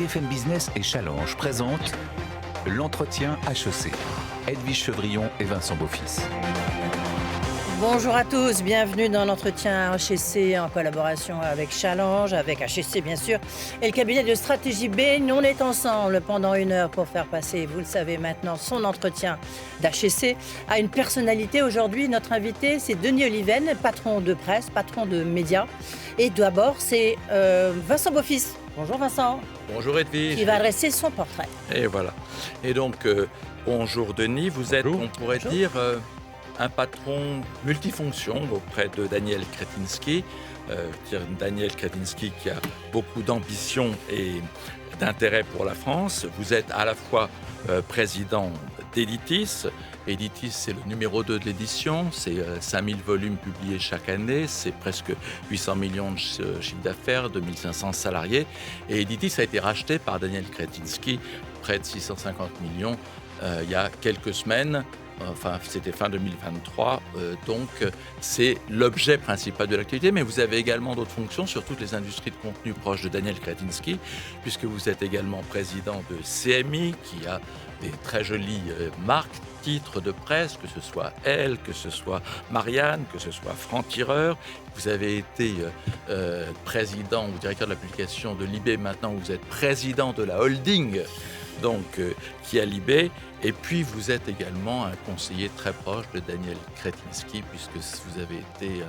BFM Business et Challenge présentent l'entretien HEC. Edwige Chevrillon et Vincent Beaufils. Bonjour à tous, bienvenue dans l'entretien HEC en collaboration avec Challenge, avec HEC bien sûr, et le cabinet de stratégie Bain. On est ensemble pendant 1 heure pour faire passer, vous le savez maintenant, son entretien d'HEC à une personnalité. Aujourd'hui, notre invité, c'est Denis Oliven, patron de presse, patron de médias. Et d'abord, c'est Vincent Beaufils. Bonjour Vincent. Bonjour Edwige. Qui va dresser son portrait. Et voilà. Et donc, bonjour Denis, vous êtes, on pourrait dire, un patron multifonction auprès de Daniel Kretinsky. Daniel Kretinsky qui a beaucoup d'ambition et d'intérêt pour la France. Vous êtes à la fois président d'Editis. Editis, c'est le numéro 2 de l'édition. C'est 5000 volumes publiés chaque année. C'est presque 800 millions de chiffre d'affaires, 2500 salariés. Et Editis a été racheté par Daniel Kretinsky, près de 650 millions, il y a quelques semaines. Enfin, c'était fin 2023, donc c'est l'objet principal de l'activité, mais vous avez également d'autres fonctions sur toutes les industries de contenu proches de Daniel Kretinsky, puisque vous êtes également président de CMI, qui a des très jolies marques, titres de presse, que ce soit Elle, que ce soit Marianne, que ce soit Franc-Tireur. Vous avez été président ou directeur de la publication de Libé, maintenant vous êtes président de la holding, donc qui a Libé. Et puis, vous êtes également un conseiller très proche de Daniel Kretinsky, puisque vous avez été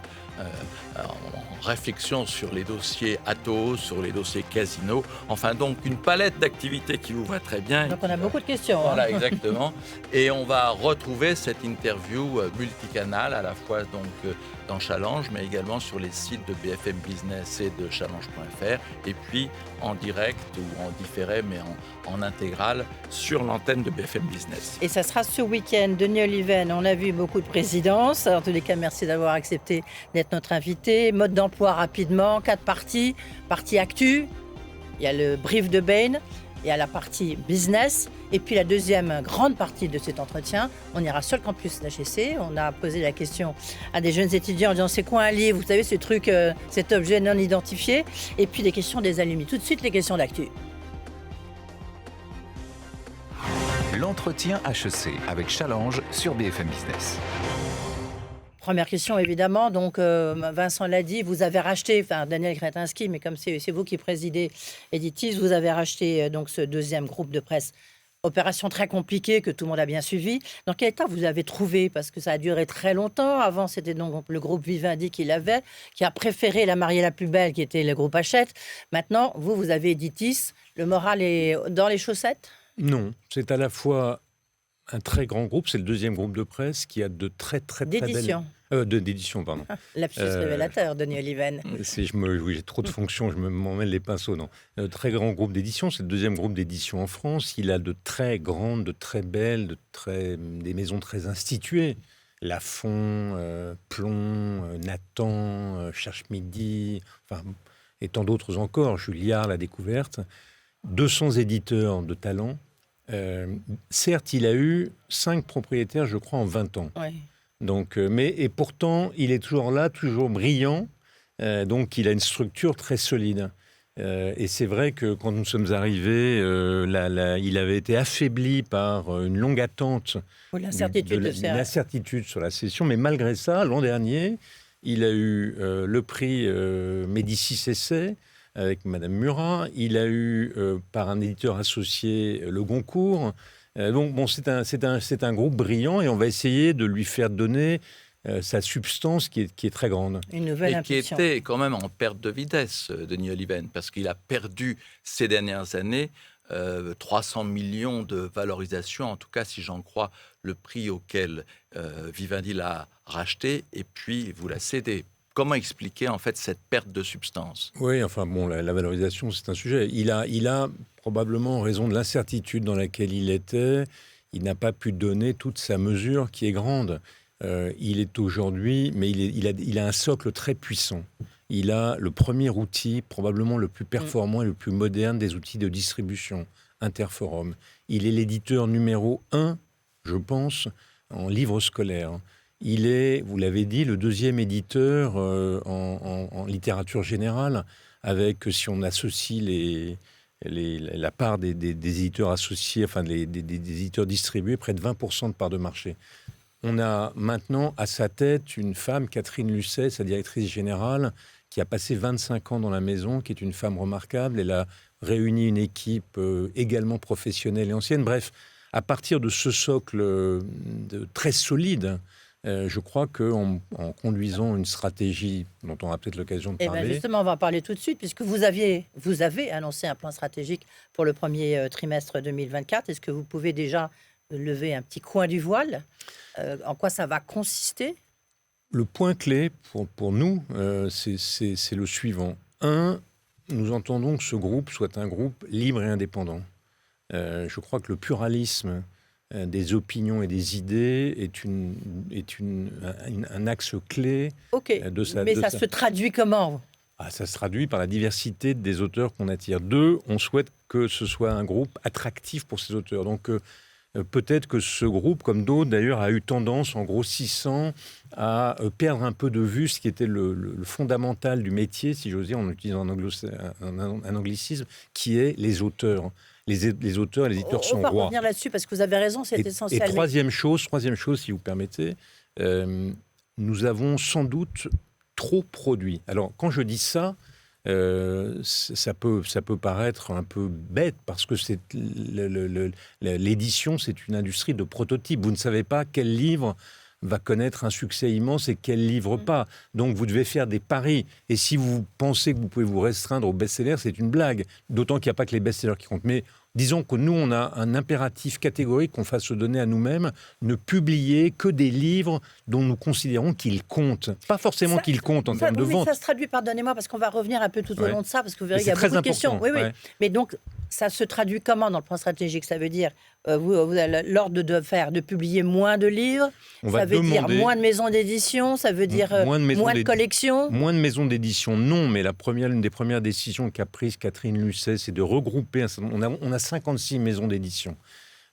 en réflexion sur les dossiers Atos, sur les dossiers Casino. Enfin, donc, une palette d'activités qui vous va très bien. Donc, on a beaucoup de questions. Voilà, exactement. Et on va retrouver cette interview multicanale, à la fois donc dans Challenge, mais également sur les sites de BFM Business et de Challenge.fr, et puis en direct ou en différé, mais en intégrale, sur l'antenne de BFM Business. Et ça sera ce week-end. Denis Oliven, on a vu beaucoup de présidences. En tous les cas, merci d'avoir accepté d'être notre invité. Mode d'emploi rapidement, 4 parties. Partie actu, il y a le brief de Bain, il y a la partie business. Et puis la deuxième grande partie de cet entretien, on ira sur le campus d'HEC. On a posé la question à des jeunes étudiants en disant c'est quoi un livre ? Vous savez, ce truc, cet objet non identifié. Et puis des questions des alumni. Tout de suite, les questions d'actu. L'entretien HEC avec Challenge sur BFM Business. Première question, évidemment. Donc, Vincent l'a dit, vous avez racheté, Daniel Kretinsky, mais comme c'est vous qui présidez Editis, vous avez racheté donc ce deuxième groupe de presse. Opération très compliquée que tout le monde a bien suivie. Dans quel état vous avez trouvé ? Parce que ça a duré très longtemps. Avant, c'était donc le groupe Vivendi qui l'avait, qui a préféré La Mariée la plus belle, qui était le groupe Hachette. Maintenant, vous avez Editis. Le moral est dans les chaussettes ? Non, c'est à la fois un très grand groupe, c'est le deuxième groupe de presse qui a de très d'édition. D'édition, pardon. Lapsus révélateur, Denis Oliven. Oui, j'ai trop de fonctions, je m'en mêle les pinceaux. Non. Très grand groupe d'édition, c'est le deuxième groupe d'édition en France. Il a de très grandes, de très belles, des maisons très instituées. Lafon, Plomb, Nathan, Cherche Midi, et tant d'autres encore. Julliard, La Découverte. 200 éditeurs de talent. Certes, il a eu 5 propriétaires, je crois, en 20 ans. Oui. Donc, et pourtant, il est toujours là, toujours brillant. Donc, il a une structure très solide. Et c'est vrai que quand nous sommes arrivés, il avait été affaibli par une longue attente. L'incertitude sur la cession. Mais malgré ça, l'an dernier, il a eu le prix Médicis Essai avec Madame Murat. Il a eu, par un éditeur associé, le Goncourt. Donc, c'est un groupe brillant et on va essayer de lui faire donner sa substance qui est très grande. Une nouvelle impulsion. Qui était quand même en perte de vitesse, Denis Oliven, parce qu'il a perdu ces dernières années 300 millions de valorisation, en tout cas si j'en crois le prix auquel Vivendi l'a racheté, et puis vous l'a cédé. Comment expliquer en fait cette perte de substance ? Oui, la valorisation, c'est un sujet. Il a probablement raison de l'incertitude dans laquelle il était. Il n'a pas pu donner toute sa mesure qui est grande. Il est aujourd'hui, mais il a un socle très puissant. Il a le premier outil, probablement le plus performant et le plus moderne des outils de distribution, Interforum. Il est l'éditeur numéro 1, je pense, en livres scolaires. Il est, vous l'avez dit, le deuxième éditeur en littérature générale, avec, si on associe la part des éditeurs associés, enfin des éditeurs distribués, près de 20% de part de marché. On a maintenant à sa tête une femme, Catherine Lucet, sa directrice générale, qui a passé 25 ans dans la maison, qui est une femme remarquable. Elle a réuni une équipe également professionnelle et ancienne. Bref, à partir de ce socle très solide, je crois qu'en conduisant une stratégie dont on aura peut-être l'occasion de parler... bien justement, on va en parler tout de suite, puisque vous avez annoncé un plan stratégique pour le premier trimestre 2024. Est-ce que vous pouvez déjà lever un petit coin du voile? En quoi ça va consister? Le point clé pour nous, c'est le suivant. Nous entendons que ce groupe soit un groupe libre et indépendant. Je crois que le pluralisme des opinions et des idées est un axe clé de sa... Mais ça se traduit comment? Ça se traduit par la diversité des auteurs qu'on attire. 2, on souhaite que ce soit un groupe attractif pour ces auteurs. Donc, peut-être que ce groupe, comme d'autres d'ailleurs, a eu tendance, en grossissant, à perdre un peu de vue ce qui était le fondamental du métier, si j'ose dire, en utilisant un anglicisme, qui est les auteurs. Les auteurs et les éditeurs sont rois. On va revenir là-dessus parce que vous avez raison, c'est essentiel. Et troisième chose, si vous permettez, nous avons sans doute trop produit. Alors, quand je dis ça, ça peut paraître un peu bête parce que l'édition, c'est une industrie de prototypes. Vous ne savez pas quel livre va connaître un succès immense et quel livre pas. Donc, vous devez faire des paris. Et si vous pensez que vous pouvez vous restreindre aux best-sellers, c'est une blague. D'autant qu'il n'y a pas que les best-sellers qui comptent. Mais disons que nous, on a un impératif catégorique qu'on fasse se donner à nous-mêmes, ne publier que des livres dont nous considérons qu'ils comptent. Pas forcément qu'ils comptent en termes de vente. Ça se traduit, pardonnez-moi, parce qu'on va revenir un peu tout au long de ça, parce que vous verrez, il y a beaucoup de questions. Oui. Mais donc, ça se traduit comment dans le plan stratégique? Ça veut dire, vous avez l'ordre de publier moins de livres, ça veut dire moins de maisons d'édition, ça veut dire moins de collections. Moins de maisons d'édition, non, mais l'une des premières décisions qu'a prise Catherine Lucet, c'est de regrouper, on a 56 maisons d'édition.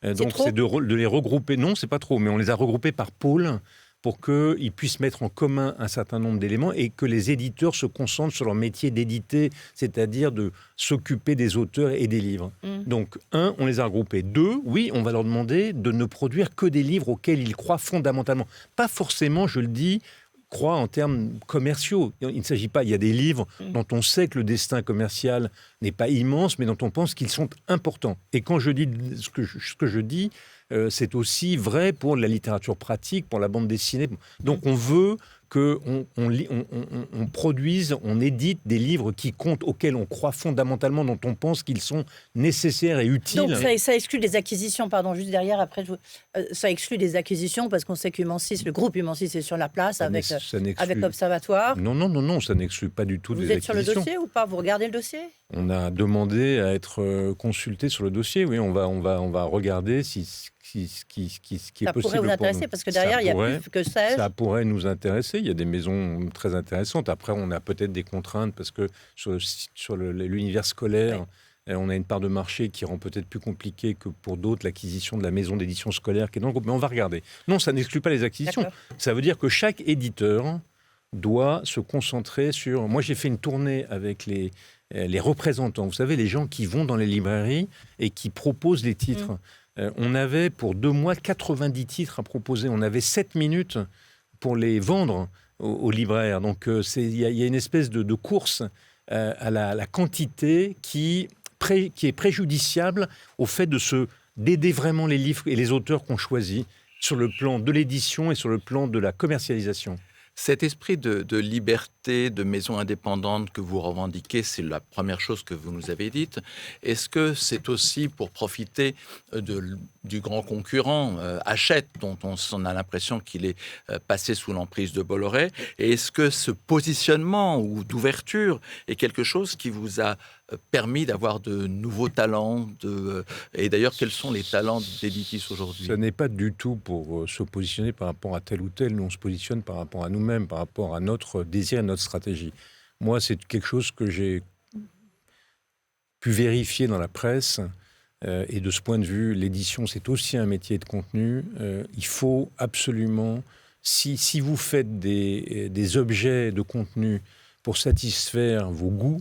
Donc c'est de les regrouper, non, c'est pas trop, mais on les a regroupées par pôle pour qu'ils puissent mettre en commun un certain nombre d'éléments et que les éditeurs se concentrent sur leur métier d'éditer, c'est-à-dire de s'occuper des auteurs et des livres. Donc, 1, on les a regroupés. 2, oui, on va leur demander de ne produire que des livres auxquels ils croient fondamentalement. Pas forcément, je le dis, croient en termes commerciaux. Il ne s'agit pas, il y a des livres dont on sait que le destin commercial n'est pas immense, mais dont on pense qu'ils sont importants. Et quand je dis ce que je dis, c'est aussi vrai pour la littérature pratique, pour la bande dessinée. Donc on veut qu'on produise, on édite des livres qui comptent, auxquels on croit fondamentalement, dont on pense qu'ils sont nécessaires et utiles. Donc ça exclut des acquisitions, juste derrière, après, ça exclut des acquisitions, parce qu'on sait qu'Humancis, le groupe Humancis est sur la place avec l'Observatoire. Non, ça n'exclut pas du tout des acquisitions. Vous êtes sur le dossier ou pas? Vous regardez le dossier? On a demandé à être consulté sur le dossier, oui, on va regarder ce qui est possible. Ça pourrait vous intéresser, parce que derrière, il y a plus que ça. Ça pourrait nous intéresser, il y a des maisons très intéressantes. Après, on a peut-être des contraintes, parce que sur l'univers scolaire, on a une part de marché qui rend peut-être plus compliqué que pour d'autres l'acquisition de la maison d'édition scolaire qui est dans le groupe. Mais on va regarder. Non, ça n'exclut pas les acquisitions. Ça veut dire que chaque éditeur doit se concentrer sur... Moi, j'ai fait une tournée avec les représentants, vous savez, les gens qui vont dans les librairies et qui proposent les titres. On avait, pour 2 mois, 90 titres à proposer. On avait 7 minutes pour les vendre aux libraires. Donc, il y a une espèce de course à la quantité qui est préjudiciable au fait d'aider vraiment les livres et les auteurs qu'on choisit sur le plan de l'édition et sur le plan de la commercialisation. Cet esprit de liberté, de maison indépendante que vous revendiquez, c'est la première chose que vous nous avez dite. Est-ce que c'est aussi pour profiter du grand concurrent Hachette, dont on a l'impression qu'il est passé sous l'emprise de Bolloré? Et est-ce que ce positionnement ou d'ouverture est quelque chose qui vous a permis d'avoir de nouveaux talents et d'ailleurs, quels sont les talents d'Editis aujourd'hui? Ce n'est pas du tout pour se positionner par rapport à tel ou tel. Nous, on se positionne par rapport à nous-mêmes, par rapport à notre désir et notre stratégie. Moi, c'est quelque chose que j'ai pu vérifier dans la presse. Et de ce point de vue, l'édition, c'est aussi un métier de contenu. Il faut absolument, si vous faites des objets de contenu pour satisfaire vos goûts,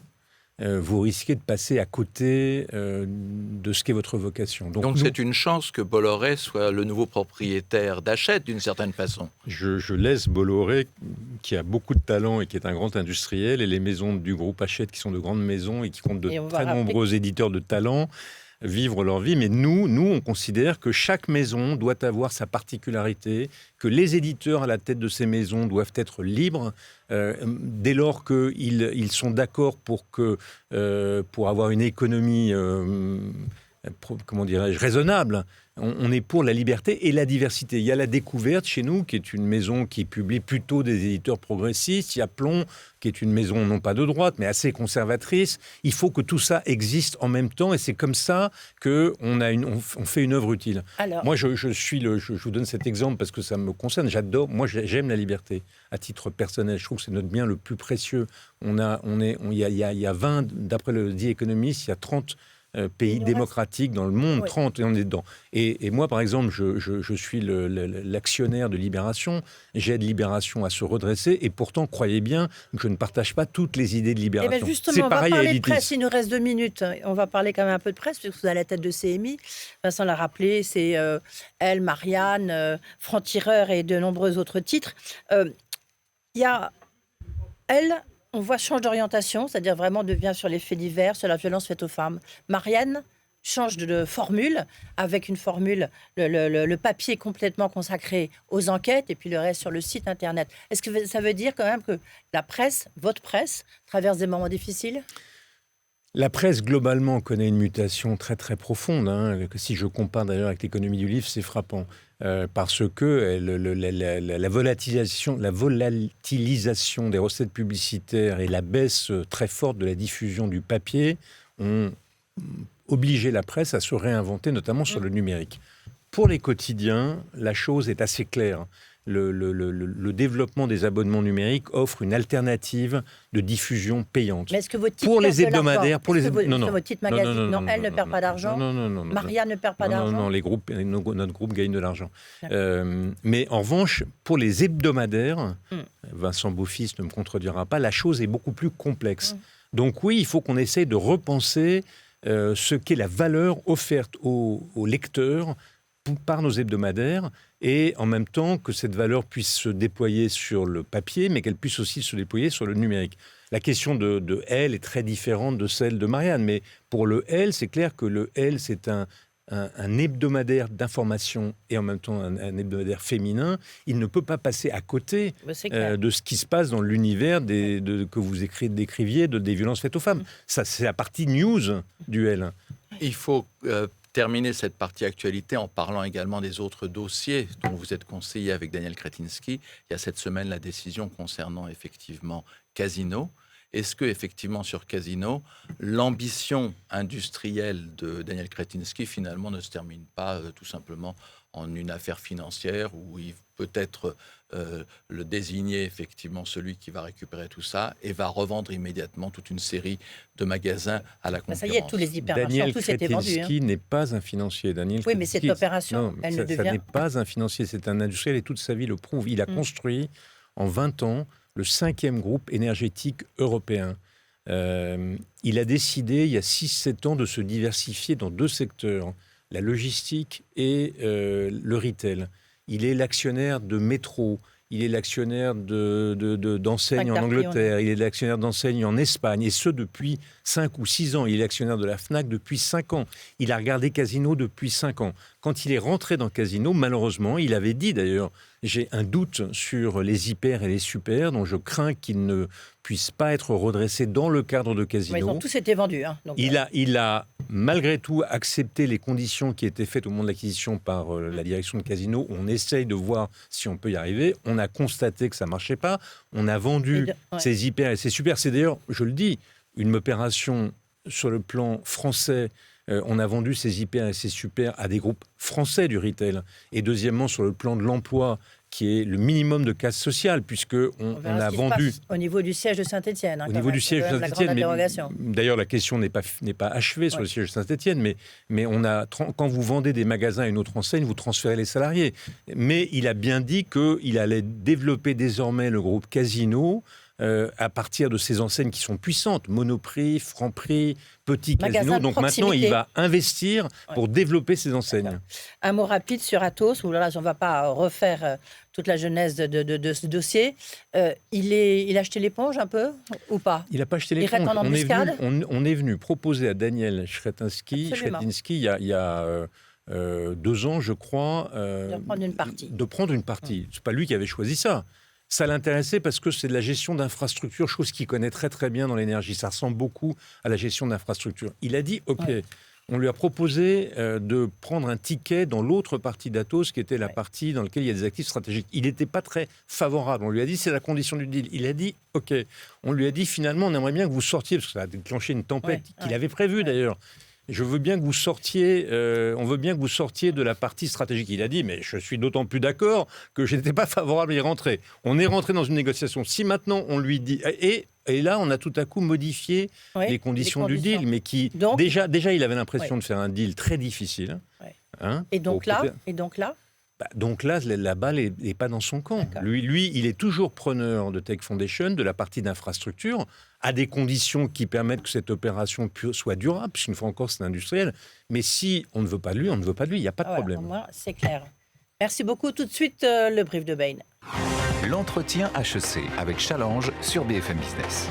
vous risquez de passer à côté de ce qu'est votre vocation. Donc c'est une chance que Bolloré soit le nouveau propriétaire d'Hachette, d'une certaine façon. Je laisse Bolloré, qui a beaucoup de talent et qui est un grand industriel, et les maisons du groupe Hachette, qui sont de grandes maisons et qui comptent de très nombreux éditeurs de talent, vivre leur vie. Mais nous, on considère que chaque maison doit avoir sa particularité, que les éditeurs à la tête de ces maisons doivent être libres, dès lors qu'ils sont d'accord pour avoir une économie, comment dirais-je, raisonnable. On est pour la liberté et la diversité. Il y a La Découverte chez nous, qui est une maison qui publie plutôt des éditeurs progressistes. Il y a Plomb, qui est une maison non pas de droite, mais assez conservatrice. Il faut que tout ça existe en même temps, et c'est comme ça qu'on fait une œuvre utile. Alors, moi, je vous donne cet exemple parce que ça me concerne. J'aime la liberté à titre personnel. Je trouve que c'est notre bien le plus précieux. Il y a 20, d'après le The Economist, il y a 30 pays démocratiques dans le monde, 30, et on est dedans. Et moi, par exemple, je suis l'actionnaire de Libération. J'aide Libération à se redresser, et pourtant, croyez bien que je ne partage pas toutes les idées de Libération. Justement, c'est pareil, on va parler de presse, il nous reste 2 minutes. On va parler quand même un peu de presse, puisque vous êtes à la tête de CMI. Vincent l'a rappelé, c'est Elle, Marianne, Franc-Tireur et de nombreux autres titres. Il y a Elle... On voit change d'orientation, c'est-à-dire vraiment devient sur les faits divers, sur la violence faite aux femmes. Marianne change de formule, avec une formule, le papier complètement consacré aux enquêtes, et puis le reste sur le site internet. Est-ce que ça veut dire quand même que la presse, votre presse, traverse des moments difficiles ? La presse, globalement, connaît une mutation très, très profonde. Si je compare d'ailleurs avec l'économie du livre, c'est frappant. Parce que la volatilisation des recettes publicitaires et la baisse très forte de la diffusion du papier ont obligé la presse à se réinventer, notamment sur le numérique. Pour les quotidiens, la chose est assez claire. Le développement des abonnements numériques offre une alternative de diffusion payante. Mais est-ce que vos titres pour les hebdomadaires, vos titres magazines, non, Elle ne perd pas d'argent. Non. Maria ne perd pas d'argent. Non, notre groupe gagne de l'argent. Mais en revanche, pour les hebdomadaires, Vincent Beaufils ne me contredira pas, la chose est beaucoup plus complexe. Donc oui, il faut qu'on essaye de repenser ce qu'est la valeur offerte aux lecteurs par nos hebdomadaires, et en même temps que cette valeur puisse se déployer sur le papier, mais qu'elle puisse aussi se déployer sur le numérique. La question de Elle est très différente de celle de Marianne, mais pour le Elle, c'est clair que le Elle, c'est un hebdomadaire d'information et en même temps un hebdomadaire féminin. Il ne peut pas passer à côté de ce qui se passe dans l'univers que vous décriviez des violences faites aux femmes. Ça, c'est la partie news du Elle. Il faut terminer cette partie actualité en parlant également des autres dossiers dont vous êtes conseiller avec Daniel Kretinsky. Il y a cette semaine la décision concernant effectivement Casino. Est-ce que effectivement sur Casino, l'ambition industrielle de Daniel Kretinsky finalement ne se termine pas tout simplement en une affaire financière où il peut être le désigner effectivement celui qui va récupérer tout ça et va revendre immédiatement toute une série de magasins à la concurrence. Ça y est, tous les hypermarchés, tous étaient vendus. Daniel Kretinsky n'est pas un financier. Oui, mais cette opération, elle ne devient... Ça n'est pas un financier, c'est un industriel et toute sa vie le prouve. Il a construit en 20 ans le 5e groupe énergétique européen. Il a décidé, il y a 6-7 ans, de se diversifier dans 2 secteurs, la logistique et le retail. Il est l'actionnaire de Métro, il est l'actionnaire d'enseignes en Angleterre, il est l'actionnaire d'enseignes en Espagne, et ce depuis 5 ou 6 ans. Il est l'actionnaire de la Fnac depuis 5 ans. Il a regardé Casino depuis 5 ans. Quand il est rentré dans Casino, malheureusement, il avait dit d'ailleurs, j'ai un doute sur les hyper et les super, dont je crains qu'ils ne puissent pas être redressés dans le cadre de Casino. Mais ils ont tous été vendus. Donc, il a malgré tout accepté les conditions qui étaient faites au moment de l'acquisition par la direction de Casino. On essaye de voir si on peut y arriver. On a constaté que ça ne marchait pas. On a vendu ces hyper et ces super. C'est d'ailleurs, je le dis, une opération sur le plan français. On a vendu ces hyper et ces super à des groupes français du retail. Et deuxièmement, sur le plan de l'emploi, qui est le minimum de casse sociale, puisqu'on a vendu... Au niveau du siège de Saint-Étienne. Au niveau du siège de Saint-Étienne. D'ailleurs, la question n'est pas achevée sur le siège de Saint-Étienne, mais quand vous vendez des magasins à une autre enseigne, vous transférez les salariés. Mais il a bien dit qu'il allait développer désormais le groupe Casino à partir de ces enseignes qui sont puissantes, Monoprix, Franprix, Petit Magasin Casino. de Donc maintenant, proximité. il va investir pour développer ces enseignes. D'accord. Un mot rapide sur Atos, où là, on ne va pas refaire toute la genèse de ce dossier. Il a acheté l'éponge un peu ou pas? Il n'a pas acheté Il l'éponge. reste en embuscade. On est venu proposer à Daniel Kretinsky il y a 2 ans, je crois, De prendre une partie. de prendre une partie. C'est pas lui qui avait choisi ça. Ça l'intéressait parce que c'est de la gestion d'infrastructures, chose qu'il connaît très très bien dans l'énergie. Ça ressemble beaucoup à la gestion d'infrastructures. Il a dit OK. Ouais. On lui a proposé de prendre un ticket dans l'autre partie d'Atos, qui était la partie dans laquelle il y a des actifs stratégiques. Il n'était pas très favorable. On lui a dit c'est la condition du deal. Il a dit OK. On lui a dit finalement on aimerait bien que vous sortiez, parce que ça a déclenché une tempête qu'il avait prévue d'ailleurs. Je veux bien que vous sortiez, on veut bien que vous sortiez de la partie stratégique. Il a dit, mais je suis d'autant plus d'accord que je n'étais pas favorable à y rentrer. On est rentré dans une négociation. Si maintenant on lui dit... Et là, on a tout à coup modifié les conditions du deal, mais qui... Donc, déjà, il avait l'impression de faire un deal très difficile. Hein, et donc là donc là, la balle n'est pas dans son camp. Lui, il est toujours preneur de Tech Foundation, de la partie d'infrastructure, à des conditions qui permettent que cette opération soit durable, puisqu'une fois encore, c'est industriel. Mais si on ne veut pas de lui, on ne veut pas de lui. Il n'y a pas de problème. Pour moi, c'est clair. Merci beaucoup. Tout de suite, le brief de Bain. L'entretien HEC avec Challenge sur BFM Business.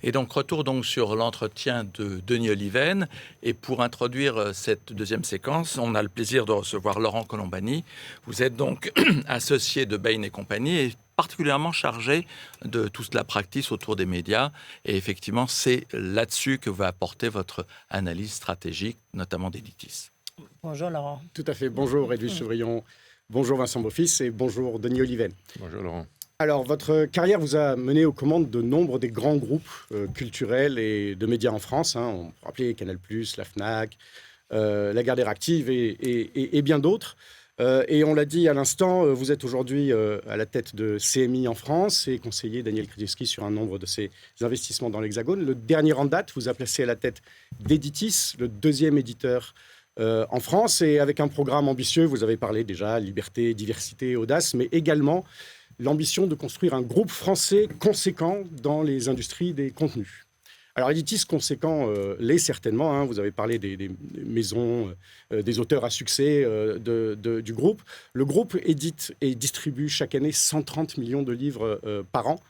Et donc, retour donc sur l'entretien de Denis Oliven. Et pour introduire cette deuxième séquence, on a le plaisir de recevoir Laurent Colombani. Vous êtes donc associé de Bain & Compagnie et particulièrement chargé de toute la practice autour des médias. Et effectivement, c'est là-dessus que va apporter votre analyse stratégique, notamment d'Editis. Bonjour Laurent. Tout à fait. Bonjour Edwige Chevrillon. Bonjour Vincent Beaufils et bonjour Denis Oliven. Bonjour Laurent. Alors, votre carrière vous a mené aux commandes de nombre des grands groupes culturels et de médias en France. On peut rappeler Canal+, la Fnac, Lagardère Active et bien d'autres. Et on l'a dit à l'instant, vous êtes aujourd'hui à la tête de CMI en France et conseiller Daniel Kretinsky sur un nombre de ses investissements dans l'Hexagone. Le dernier en date vous a placé à la tête d'Editis, le deuxième éditeur en France. Et avec un programme ambitieux, vous avez parlé déjà liberté, diversité, audace, mais également l'ambition de construire un groupe français conséquent dans les industries des contenus. Alors, Editis conséquent l'est certainement. Vous avez parlé des maisons, des auteurs à succès du groupe. Le groupe édite et distribue chaque année 130 millions de livres par an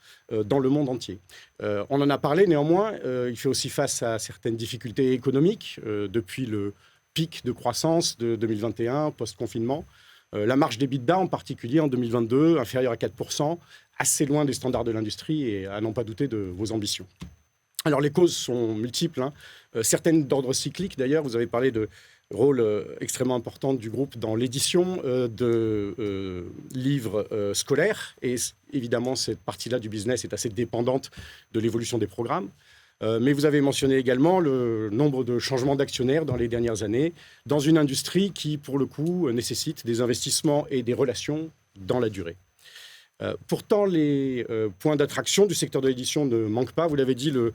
dans le monde entier. On en a parlé néanmoins. Il fait aussi face à certaines difficultés économiques depuis le pic de croissance de 2021, post-confinement. La marge d'EBITDA, en particulier en 2022, inférieure à 4%, assez loin des standards de l'industrie et à n'en pas douter de vos ambitions. Alors, les causes sont multiples, certaines d'ordre cyclique. D'ailleurs, vous avez parlé de rôle extrêmement important du groupe dans l'édition de livres scolaires. Et évidemment, cette partie-là du business est assez dépendante de l'évolution des programmes. Mais vous avez mentionné également le nombre de changements d'actionnaires dans les dernières années, dans une industrie qui, pour le coup, nécessite des investissements et des relations dans la durée. Pourtant, les points d'attraction du secteur de l'édition ne manquent pas. Vous l'avez dit, le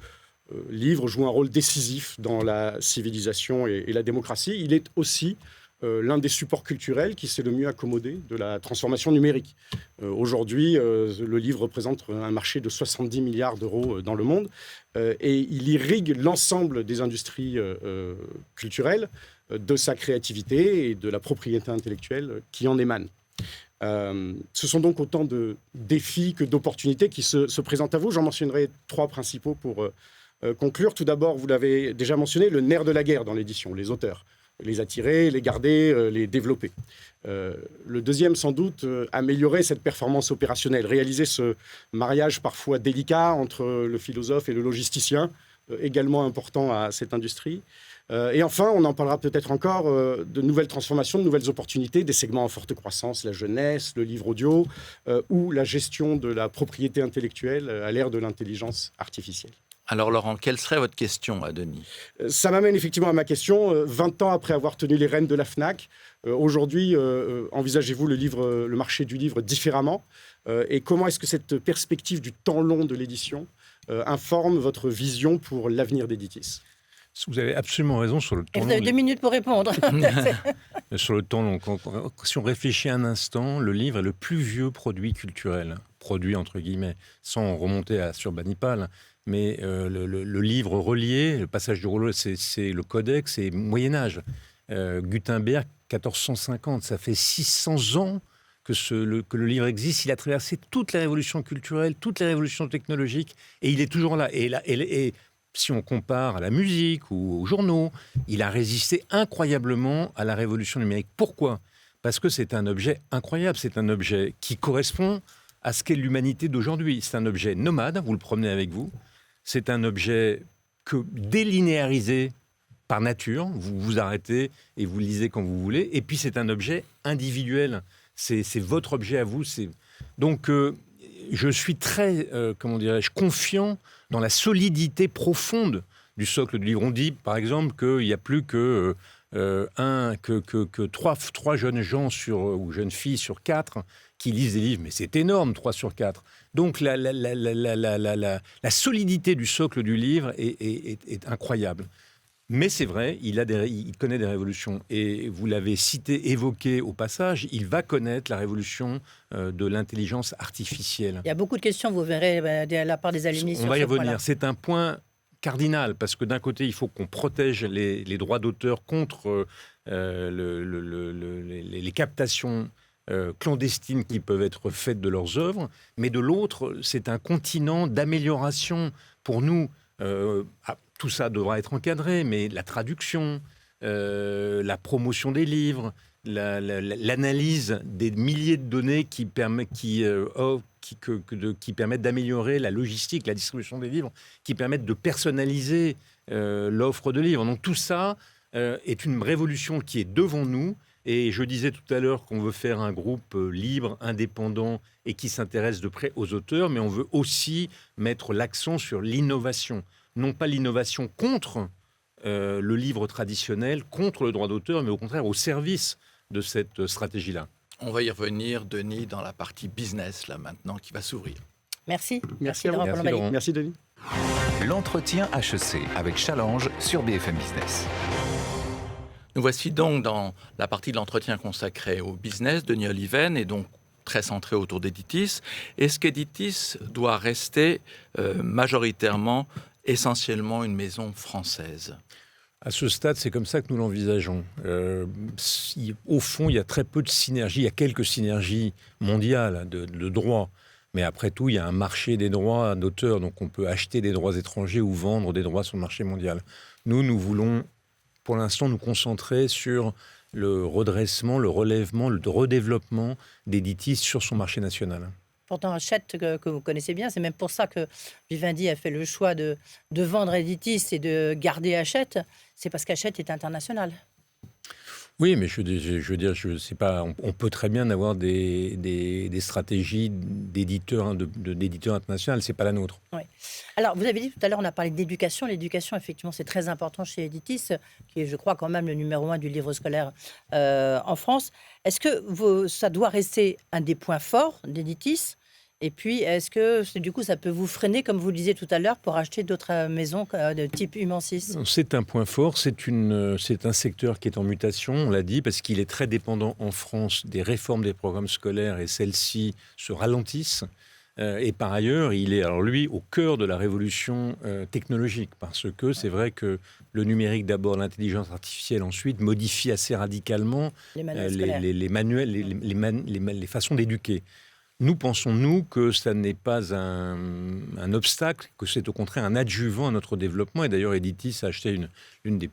livre joue un rôle décisif dans la civilisation et la démocratie. Il est aussi l'un des supports culturels qui s'est le mieux accommodé de la transformation numérique. Aujourd'hui, le livre représente un marché de 70 milliards d'euros dans le monde et il irrigue l'ensemble des industries culturelles, de sa créativité et de la propriété intellectuelle qui en émane. Ce sont donc autant de défis que d'opportunités qui se présentent à vous. J'en mentionnerai 3 principaux pour conclure. Tout d'abord, vous l'avez déjà mentionné, le nerf de la guerre dans l'édition, les auteurs. Les attirer, les garder, les développer. Le deuxième, sans doute, améliorer cette performance opérationnelle, réaliser ce mariage parfois délicat entre le philosophe et le logisticien, également important à cette industrie. Et enfin, on en parlera peut-être encore, de nouvelles transformations, de nouvelles opportunités, des segments en forte croissance, la jeunesse, le livre audio, ou la gestion de la propriété intellectuelle à l'ère de l'intelligence artificielle. Alors Laurent, quelle serait votre question à Denis ? Ça m'amène effectivement à ma question. 20 ans après avoir tenu les rênes de la Fnac, aujourd'hui, envisagez-vous le marché du livre différemment ? Et comment est-ce que cette perspective du temps long de l'édition informe votre vision pour l'avenir d'Editis ? Vous avez absolument raison sur le temps long. Vous avez 2 minutes pour répondre. Sur le temps long, si on réfléchit un instant, le livre est le plus vieux produit culturel produit, entre guillemets, sans remonter à Surbanipal. Mais le livre relié, le passage du rouleau, c'est le codex, c'est Moyen-Âge. Gutenberg, 1450, ça fait 600 ans que le livre existe. Il a traversé toute la révolution culturelle, toutes les révolutions technologiques, et il est toujours là. Et si on compare à la musique ou aux journaux, il a résisté incroyablement à la révolution numérique. Pourquoi ? Parce que c'est un objet incroyable, c'est un objet qui correspond à ce qu'est l'humanité d'aujourd'hui. C'est un objet nomade, vous le promenez avec vous. C'est un objet délinéarisé par nature. Vous vous arrêtez et vous lisez quand vous voulez. Et puis c'est un objet individuel. C'est votre objet à vous. Donc je suis très, confiant dans la solidité profonde du socle du livre. On dit, par exemple, qu'il n'y a plus que trois jeunes gens ou jeunes filles sur 4 qui lisent des livres. Mais c'est énorme, 3 sur 4. Donc la solidité du socle du livre est incroyable. Mais c'est vrai, il connaît des révolutions. Et vous l'avez évoqué au passage, il va connaître la révolution de l'intelligence artificielle. Il y a beaucoup de questions, vous verrez, de la part des alumni sur ce point-là. On va y revenir. C'est un point cardinal, parce que d'un côté, il faut qu'on protège les droits d'auteur contre les captations clandestines qui peuvent être faites de leurs œuvres. Mais de l'autre, c'est un continent d'amélioration pour nous. Tout ça devra être encadré, mais la traduction, la promotion des livres, l'analyse des milliers de données qui permettent d'améliorer la logistique, la distribution des livres, qui permettent de personnaliser l'offre de livres. Donc tout ça est une révolution qui est devant nous. Et je disais tout à l'heure qu'on veut faire un groupe libre, indépendant et qui s'intéresse de près aux auteurs, mais on veut aussi mettre l'accent sur l'innovation. Non pas l'innovation contre le livre traditionnel, contre le droit d'auteur, mais au contraire au service de cette stratégie-là. On va y revenir, Denis, dans la partie business, là, maintenant, qui va s'ouvrir. Merci. Merci à vous. Merci, Denis. L'entretien HEC avec Challenge sur BFM Business. Nous voici donc dans la partie de l'entretien consacrée au business. Denis Oliven est donc très centré autour d'Editis. Est-ce qu'Editis doit rester majoritairement, essentiellement une maison française ? À ce stade, c'est comme ça que nous l'envisageons. Au fond, il y a très peu de synergies. Il y a quelques synergies mondiales de droit. Mais après tout, il y a un marché des droits d'auteur. Donc on peut acheter des droits étrangers ou vendre des droits sur le marché mondial. Nous voulons, pour l'instant, nous concentrer sur le redressement, le relèvement, le redéveloppement d'Editis sur son marché national. Pourtant, Hachette, que vous connaissez bien, c'est même pour ça que Vivendi a fait le choix de vendre Editis et de garder Hachette. C'est parce qu'Hachette est international. Oui, mais je veux dire, je sais pas. On peut très bien avoir des stratégies d'éditeurs internationaux. C'est pas la nôtre. Oui. Alors, vous avez dit tout à l'heure, on a parlé d'éducation. L'éducation, effectivement, c'est très important chez Editis, qui est, je crois, quand même le numéro 1 du livre scolaire en France. Est-ce que ça doit rester un des points forts d'Editis ? Et puis, est-ce que du coup, ça peut vous freiner, comme vous le disiez tout à l'heure, pour acheter d'autres maisons de type Humansis ? C'est un point fort. C'est un secteur qui est en mutation, on l'a dit, parce qu'il est très dépendant en France des réformes des programmes scolaires et celles-ci se ralentissent. Et par ailleurs, il est, alors lui, au cœur de la révolution technologique, parce que c'est vrai que le numérique d'abord, l'intelligence artificielle ensuite, modifie assez radicalement les façons d'éduquer. Nous pensons, que ça n'est pas un obstacle, que c'est au contraire un adjuvant à notre développement. Et d'ailleurs, Editis a acheté l'une des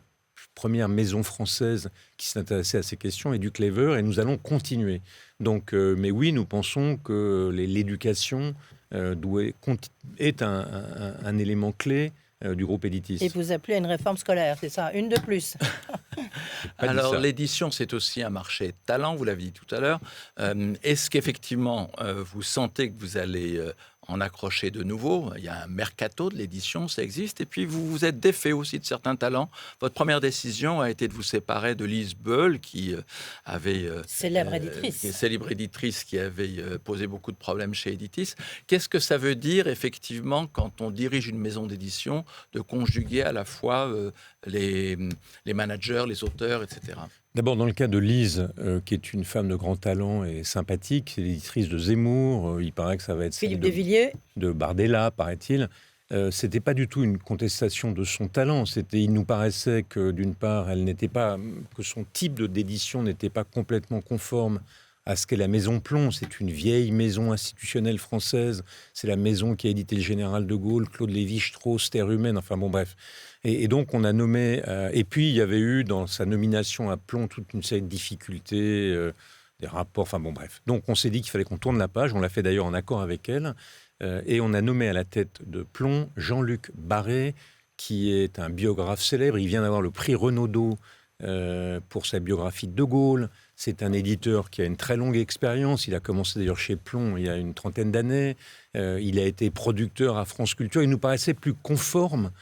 premières maisons françaises qui s'intéressait à ces questions, EduClever, et nous allons continuer. Donc, mais oui, nous pensons que l'éducation est un élément clé du groupe Editis. Et vous appelez à une réforme scolaire, c'est ça, une de plus. Alors, l'édition, c'est aussi un marché de talent, vous l'avez dit tout à l'heure. Est-ce qu'effectivement, vous sentez que vous allez en accrocher de nouveau ? Il y a un mercato de l'édition, ça existe. Et puis, vous vous êtes défait aussi de certains talents. Votre première décision a été de vous séparer de Lise Beul, qui avait... célèbre éditrice. Célèbre éditrice qui avait posé beaucoup de problèmes chez Editis. Qu'est-ce que ça veut dire, effectivement, quand on dirige une maison d'édition, de conjuguer à la fois les managers, les auteurs, etc. D'abord, dans le cas de Lise, qui est une femme de grand talent et sympathique, c'est l'éditrice de Zemmour, il paraît que ça va être Philippe celle de Villiers. de Bardella, paraît-il. C'était pas du tout une contestation de son talent. Il nous paraissait que d'une part, que son type d'édition n'était pas complètement conforme à ce qu'est la Maison Plon. C'est une vieille maison institutionnelle française. C'est la maison qui a édité le Général de Gaulle, Claude Lévi-Strauss, Terre humaine. Enfin bon, bref. Et donc on a nommé. Et puis il y avait eu dans sa nomination à Plon toute une série de difficultés, des rapports. Enfin bon, bref. Donc on s'est dit qu'il fallait qu'on tourne la page. On l'a fait d'ailleurs en accord avec elle. Et on a nommé à la tête de Plon Jean-Luc Barré, qui est un biographe célèbre. Il vient d'avoir le prix Renaudot pour sa biographie de De Gaulle. C'est un éditeur qui a une très longue expérience. Il a commencé d'ailleurs chez Plon il y a une trentaine d'années. Il a été producteur à France Culture. Il nous paraissait plus conforme.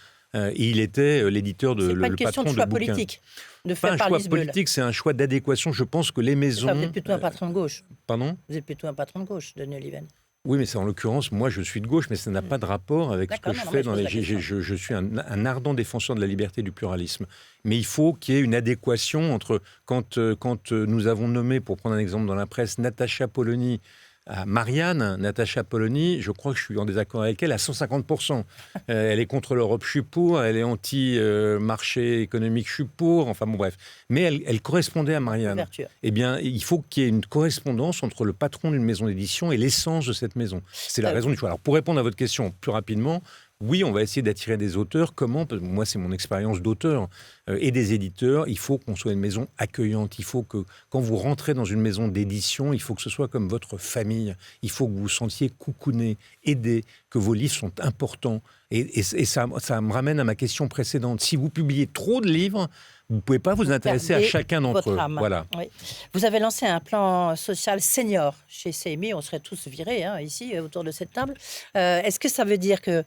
Il était l'éditeur de C'est pas une le question patron de choix de bouquins. politique, de Pas faire un par choix Lisbonne. politique, c'est un choix d'adéquation. Je pense que les maisons... Vous êtes plutôt un patron de gauche. Pardon ? Vous êtes plutôt un patron de gauche, Denis Oliven. Oui, mais c'est en l'occurrence, moi je suis de gauche, mais ça n'a pas de rapport avec ce que D'accord, je non, fais mais dans je les. pose la question. Je suis un ardent défenseur de la liberté et du pluralisme. Mais il faut qu'il y ait une adéquation entre quand nous avons nommé, pour prendre un exemple dans la presse, Natacha Polony à Marianne. Natacha Polony, je crois que je suis en désaccord avec elle à 150%. Elle est contre l'Europe, je suis pour. Elle est anti-marché économique, je suis pour. Enfin bon, bref. Mais elle correspondait à Marianne. Ouverture. Eh bien, il faut qu'il y ait une correspondance entre le patron d'une maison d'édition et l'essence de cette maison. C'est la raison du choix. Alors, pour répondre à votre question plus rapidement, oui, on va essayer d'attirer des auteurs. Comment ? Parce que moi, c'est mon expérience d'auteur et des éditeurs. Il faut qu'on soit une maison accueillante. Il faut que, quand vous rentrez dans une maison d'édition, il faut que ce soit comme votre famille. Il faut que vous vous sentiez coucouné, aidé, que vos livres sont importants. Et ça me ramène à ma question précédente. Si vous publiez trop de livres, vous ne pouvez pas vous intéresser à Perdez chacun d'entre eux. votre âme. Voilà. Oui. Vous avez lancé un plan social senior chez CMI. On serait tous virés ici, autour de cette table. Est-ce que ça veut dire que,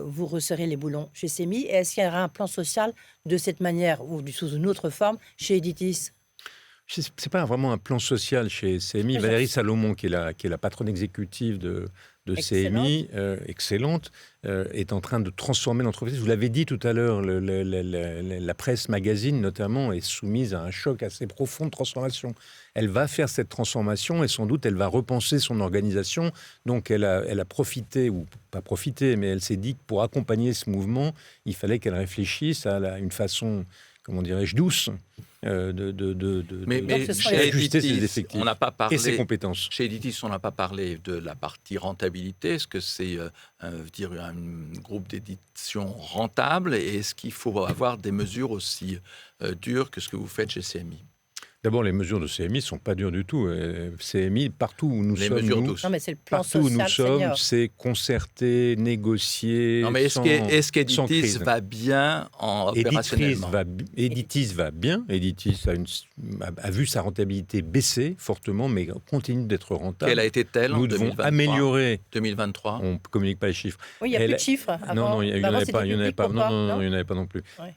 vous resserrez les boulons chez CMI? Et est-ce qu'il y aura un plan social de cette manière ou sous une autre forme chez Editis? C'est pas vraiment un plan social chez CMI. Valérie Salomon, qui est la patronne exécutive de CMI, excellente, est en train de transformer l'entreprise. Vous l'avez dit tout à l'heure, la presse magazine notamment est soumise à un choc assez profond de transformation. Elle va faire cette transformation et sans doute elle va repenser son organisation. Donc elle a profité, ou pas profité, mais elle s'est dit que pour accompagner ce mouvement, il fallait qu'elle réfléchisse à une façon, comment dirais-je, douce mais chez ajuster ses Editis, effectifs on n'a pas parlé, et ses compétences. Chez Editis, on n'a pas parlé de la partie rentabilité. Est-ce que c'est un groupe d'édition rentable et est-ce qu'il faut avoir des mesures aussi dures que ce que vous faites chez CMI? D'abord, les mesures de CMI ne sont pas dures du tout. CMI, partout où nous sommes, Non, mais c'est le plan partout où nous social sommes, senior. c'est concerter, négocier. Non, mais est-ce qu'Editis crise. va bien opérationnellement? Editis va bien. Editis a vu sa rentabilité baisser fortement, mais continue d'être rentable. Quelle a été-elle en Nous devons 2023, améliorer. 2023. On ne communique pas les chiffres. Oui, il n'y a plus de chiffres. Non, il n'y en avait pas. Il y en avait pas. Non, il n'y en avait pas non plus. Ouais.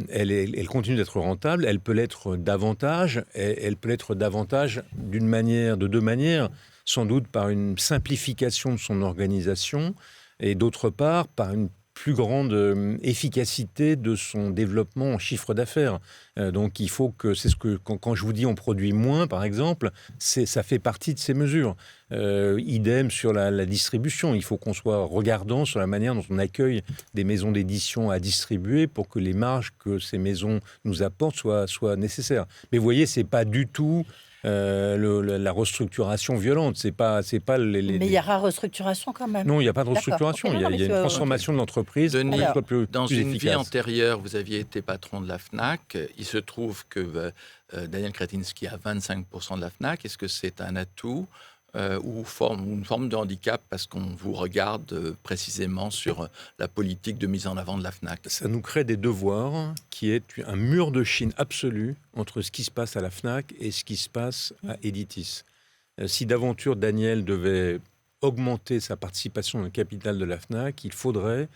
Elle continue d'être rentable. Elle peut l'être davantage. Elle peut l'être davantage de deux manières. Sans doute par une simplification de son organisation et d'autre part par une plus grande efficacité de son développement en chiffre d'affaires. Donc il faut que, quand je vous dis on produit moins par exemple, ça fait partie de ces mesures. Idem sur la distribution, il faut qu'on soit regardant sur la manière dont on accueille des maisons d'édition à distribuer pour que les marges que ces maisons nous apportent soient nécessaires. Mais vous voyez, c'est pas du tout la restructuration violente, c'est pas Mais il y aura restructuration quand même. Non, il n'y a pas de restructuration. Ok, non, Il y a une transformation de l'entreprise. Denis, pour qu'elle soit plus dans une efficace. vie antérieure, vous aviez été patron de la FNAC. Il se trouve que Daniel Kretinsky a 25% de la FNAC. Est-ce que c'est un atout ou une forme de handicap parce qu'on vous regarde précisément sur la politique de mise en avant de la FNAC? Ça nous crée des devoirs qui est un mur de Chine absolu entre ce qui se passe à la FNAC et ce qui se passe à Editis. Si d'aventure Daniel devait augmenter sa participation dans le capital de la FNAC, il faudrait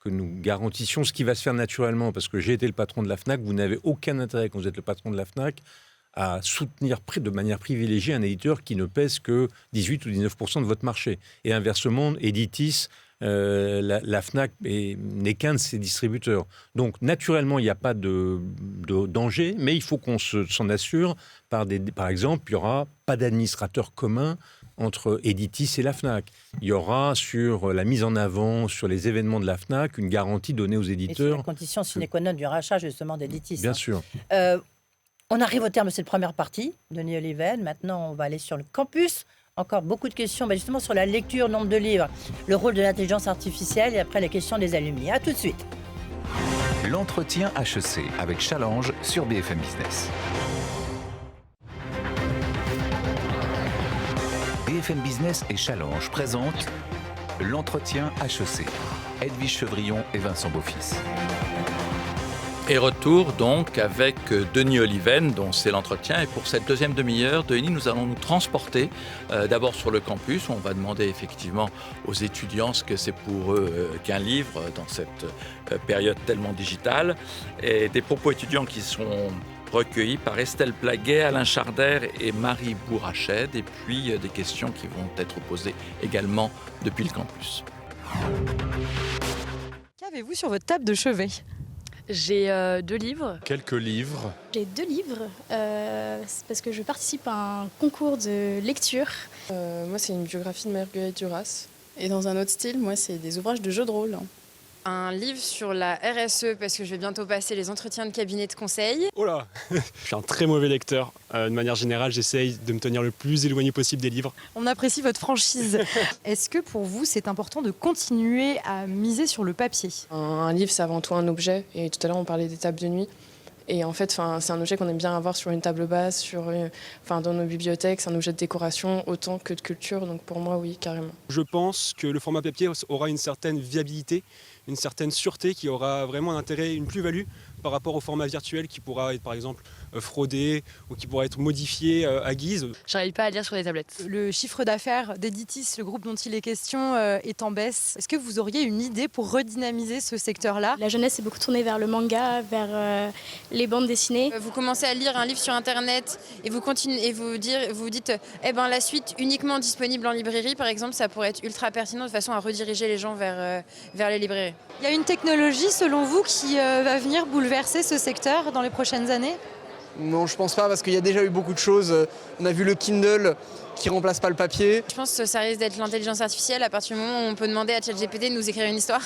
que nous garantissions ce qui va se faire naturellement, parce que j'ai été le patron de la FNAC, vous n'avez aucun intérêt quand vous êtes le patron de la FNAC à soutenir de manière privilégiée un éditeur qui ne pèse que 18 ou 19% de votre marché. Et inversement, Editis La FNAC n'est qu'un de ses distributeurs. Donc, naturellement, il n'y a pas de danger, mais il faut qu'on s'en assure. Par exemple, il n'y aura pas d'administrateur commun entre Editis et la FNAC. Il y aura sur la mise en avant, sur les événements de la FNAC, une garantie donnée aux éditeurs. Et c'est la condition sine qua non du rachat, justement, d'Editis. Bien sûr. On arrive au terme de cette première partie, Denis Oliven. Maintenant, on va aller sur le campus. Encore beaucoup de questions, justement sur la lecture, nombre de livres, le rôle de l'intelligence artificielle et après les questions des alumni. À tout de suite. L'entretien HEC avec Challenge sur BFM Business. BFM Business et Challenge présentent l'entretien HEC. Edwige Chevrillon et Vincent Beaufils. Et retour donc avec Denis Oliven, dont c'est l'entretien. Et pour cette deuxième demi-heure, Denis, nous allons nous transporter d'abord sur le campus, où on va demander effectivement aux étudiants ce que c'est pour eux qu'un livre dans cette période tellement digitale. Et des propos étudiants qui sont recueillis par Estelle Plaguet, Alain Charder et Marie Bourrached. Et puis des questions qui vont être posées également depuis le campus. Qu'avez-vous sur votre table de chevet ? J'ai 2 livres. Quelques livres. J'ai 2 livres, c'est parce que je participe à un concours de lecture. Moi, c'est une biographie de Marguerite Duras. Et dans un autre style, moi, c'est des ouvrages de jeux de rôle. Un livre sur la RSE, parce que je vais bientôt passer les entretiens de cabinet de conseil. Oh là Je suis un très mauvais lecteur. De manière générale, j'essaye de me tenir le plus éloigné possible des livres. On apprécie votre franchise. Est-ce que pour vous, c'est important de continuer à miser sur le papier ? Un livre, c'est avant tout un objet. Et tout à l'heure, on parlait des tables de nuit. Et en fait, c'est un objet qu'on aime bien avoir sur une table basse, dans nos bibliothèques. C'est un objet de décoration autant que de culture. Donc pour moi, oui, carrément. Je pense que le format papier aura une certaine viabilité, une certaine sûreté qui aura vraiment un intérêt, une plus-value par rapport au format virtuel qui pourra être par exemple fraudé ou qui pourra être modifié à guise. J'arrive pas à lire sur des tablettes. Le chiffre d'affaires d'Editis, le groupe dont il est question, est en baisse. Est-ce que vous auriez une idée pour redynamiser ce secteur-là ? La jeunesse est beaucoup tournée vers le manga, vers les bandes dessinées. Vous commencez à lire un livre sur Internet et vous continuez et vous dites la suite uniquement disponible en librairie, par exemple, ça pourrait être ultra pertinent de façon à rediriger les gens vers les librairies. Il y a une technologie, selon vous, qui va venir bouleverser ce secteur dans les prochaines années ? Non, je pense pas, parce qu'il y a déjà eu beaucoup de choses. On a vu le Kindle qui remplace pas le papier. Je pense que ça risque d'être l'intelligence artificielle à partir du moment où on peut demander à ChatGPT de nous écrire une histoire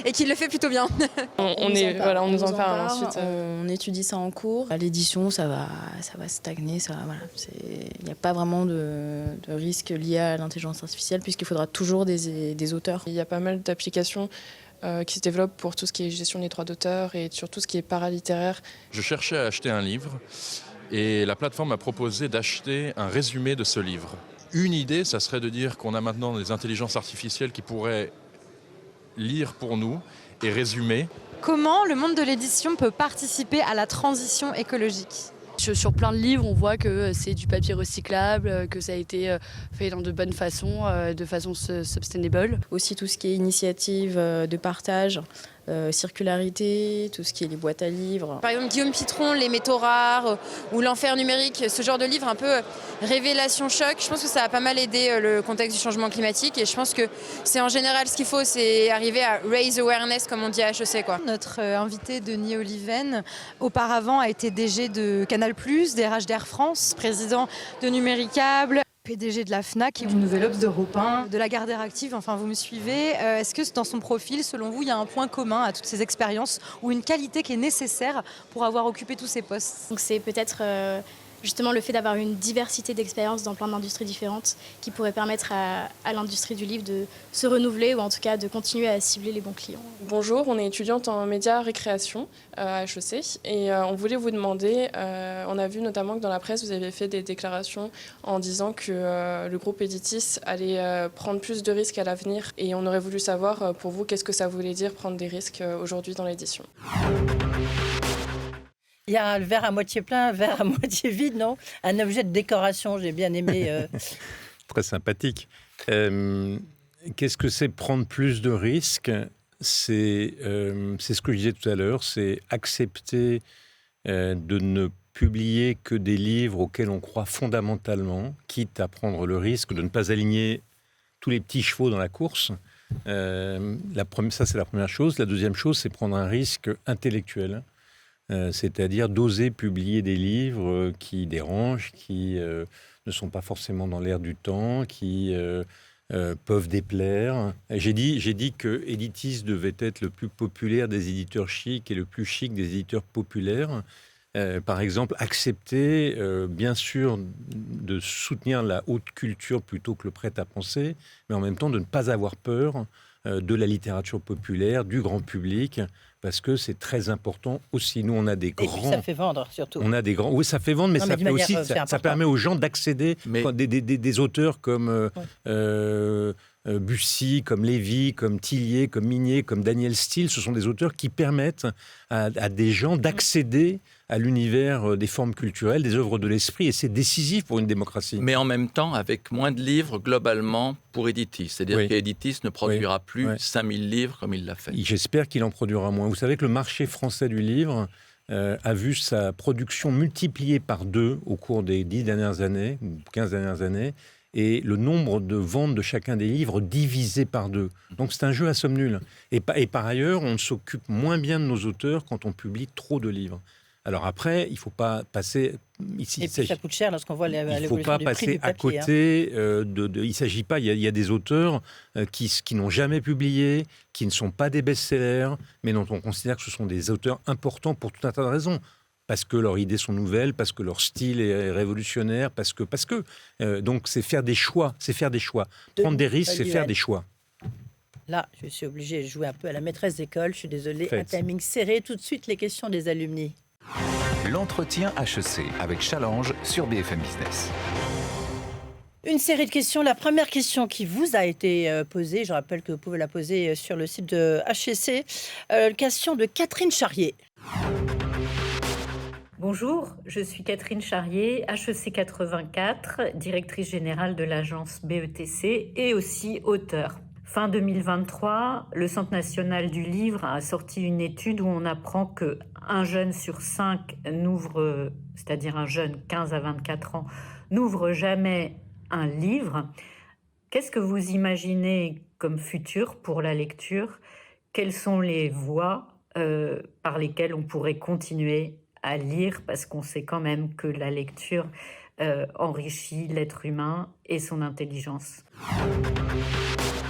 et qu'il le fait plutôt bien. On nous en parle ensuite. On étudie ça en cours. À l'édition, ça va stagner. Il n'y a pas vraiment de risque lié à l'intelligence artificielle puisqu'il faudra toujours des auteurs. Il y a pas mal d'applications qui se développent pour tout ce qui est gestion des droits d'auteur et sur tout ce qui est paralittéraire. Je cherchais à acheter un livre et la plateforme m'a proposé d'acheter un résumé de ce livre. Une idée, ça serait de dire qu'on a maintenant des intelligences artificielles qui pourraient lire pour nous et résumer. Comment le monde de l'édition peut participer à la transition écologique ? Sur plein de livres, on voit que c'est du papier recyclable, que ça a été fait dans de bonnes façons, de façon sustainable. Aussi tout ce qui est initiative de partage, circularité, tout ce qui est les boîtes à livres. Par exemple, Guillaume Pitron, Les métaux rares ou L'enfer numérique, ce genre de livre un peu révélation choc. Je pense que ça a pas mal aidé le contexte du changement climatique et je pense que c'est en général ce qu'il faut, c'est arriver à raise awareness, comme on dit à HEC, quoi. Notre invité Denis Oliven, auparavant a été DG de Canal+, DRH d'Air France, président de Numéricable, PDG de la FNAC et du Nouvel Obs d'Europe 1, de la Gardère Active, enfin vous me suivez. Est-ce que dans son profil, selon vous, il y a un point commun à toutes ces expériences ou une qualité qui est nécessaire pour avoir occupé tous ces postes ? Donc c'est peut-être justement le fait d'avoir une diversité d'expériences dans plein d'industries différentes qui pourrait permettre à l'industrie du livre de se renouveler ou en tout cas de continuer à cibler les bons clients. Bonjour, on est étudiante en médias récréation à HEC et on voulait vous demander, on a vu notamment que dans la presse vous avez fait des déclarations en disant que le groupe Editis allait prendre plus de risques à l'avenir et on aurait voulu savoir pour vous qu'est-ce que ça voulait dire prendre des risques aujourd'hui dans l'édition. Il y a le verre à moitié plein, un verre à moitié vide, non ? Un objet de décoration, j'ai bien aimé. Très sympathique. Qu'est-ce que c'est prendre plus de risques ? C'est ce que je disais tout à l'heure, c'est accepter de ne publier que des livres auxquels on croit fondamentalement, quitte à prendre le risque de ne pas aligner tous les petits chevaux dans la course. Ça, c'est la première chose. La deuxième chose, c'est prendre un risque intellectuel. C'est-à-dire d'oser publier des livres qui dérangent, qui ne sont pas forcément dans l'air du temps, qui peuvent déplaire. J'ai dit que Editis devait être le plus populaire des éditeurs chics et le plus chic des éditeurs populaires. Par exemple, accepter, bien sûr, de soutenir la haute culture plutôt que le prêt-à-penser, mais en même temps de ne pas avoir peur de la littérature populaire, du grand public, parce que c'est très important aussi. Nous, on a des grands... Et puis ça fait vendre, surtout. On a des grands... Oui, ça fait vendre, mais ça fait aussi... Ça permet aux gens d'accéder des auteurs comme Bussy, comme Lévy, comme Tillier, comme Mignet, comme Daniel Steele. Ce sont des auteurs qui permettent à des gens d'accéder à l'univers des formes culturelles, des œuvres de l'esprit, et c'est décisif pour une démocratie. Mais en même temps, avec moins de livres, globalement, pour Editis. C'est-à-dire qu'Editis ne produira plus 5000 livres comme il l'a fait. J'espère qu'il en produira moins. Vous savez que le marché français du livre a vu sa production multipliée par 2 au cours des 10 dernières années, 15 dernières années, et le nombre de ventes de chacun des livres divisé par 2. Donc c'est un jeu à somme nulle. Et par ailleurs, on s'occupe moins bien de nos auteurs quand on publie trop de livres. Alors après, il ne faut pas passer... Ici, et puis ça coûte cher lorsqu'on voit l'évolution du prix du papier. Il ne faut pas passer à côté il ne s'agit pas... Il y a des auteurs qui n'ont jamais publié, qui ne sont pas des best-sellers, mais dont on considère que ce sont des auteurs importants pour tout un tas de raisons. Parce que leurs idées sont nouvelles, parce que leur style est révolutionnaire, parce que. Donc c'est faire des choix, Prendre des risques, c'est faire des choix. Là, je suis obligée de jouer un peu à la maîtresse d'école, je suis désolée, un timing serré. Tout de suite, les questions des alumni. L'entretien HEC avec Challenge sur BFM Business. Une série de questions. La première question qui vous a été posée, je rappelle que vous pouvez la poser sur le site de HEC, question de Catherine Charrier. Bonjour, je suis Catherine Charrier, HEC 84, directrice générale de l'agence BETC et aussi auteure. Fin 2023, le Centre national du livre a sorti une étude où on apprend qu'un jeune sur 5 n'ouvre, c'est-à-dire un jeune 15 à 24 ans, n'ouvre jamais un livre. Qu'est-ce que vous imaginez comme futur pour la lecture ? Quelles sont les voies par lesquelles on pourrait continuer à lire, parce qu'on sait quand même que la lecture enrichit l'être humain et son intelligence.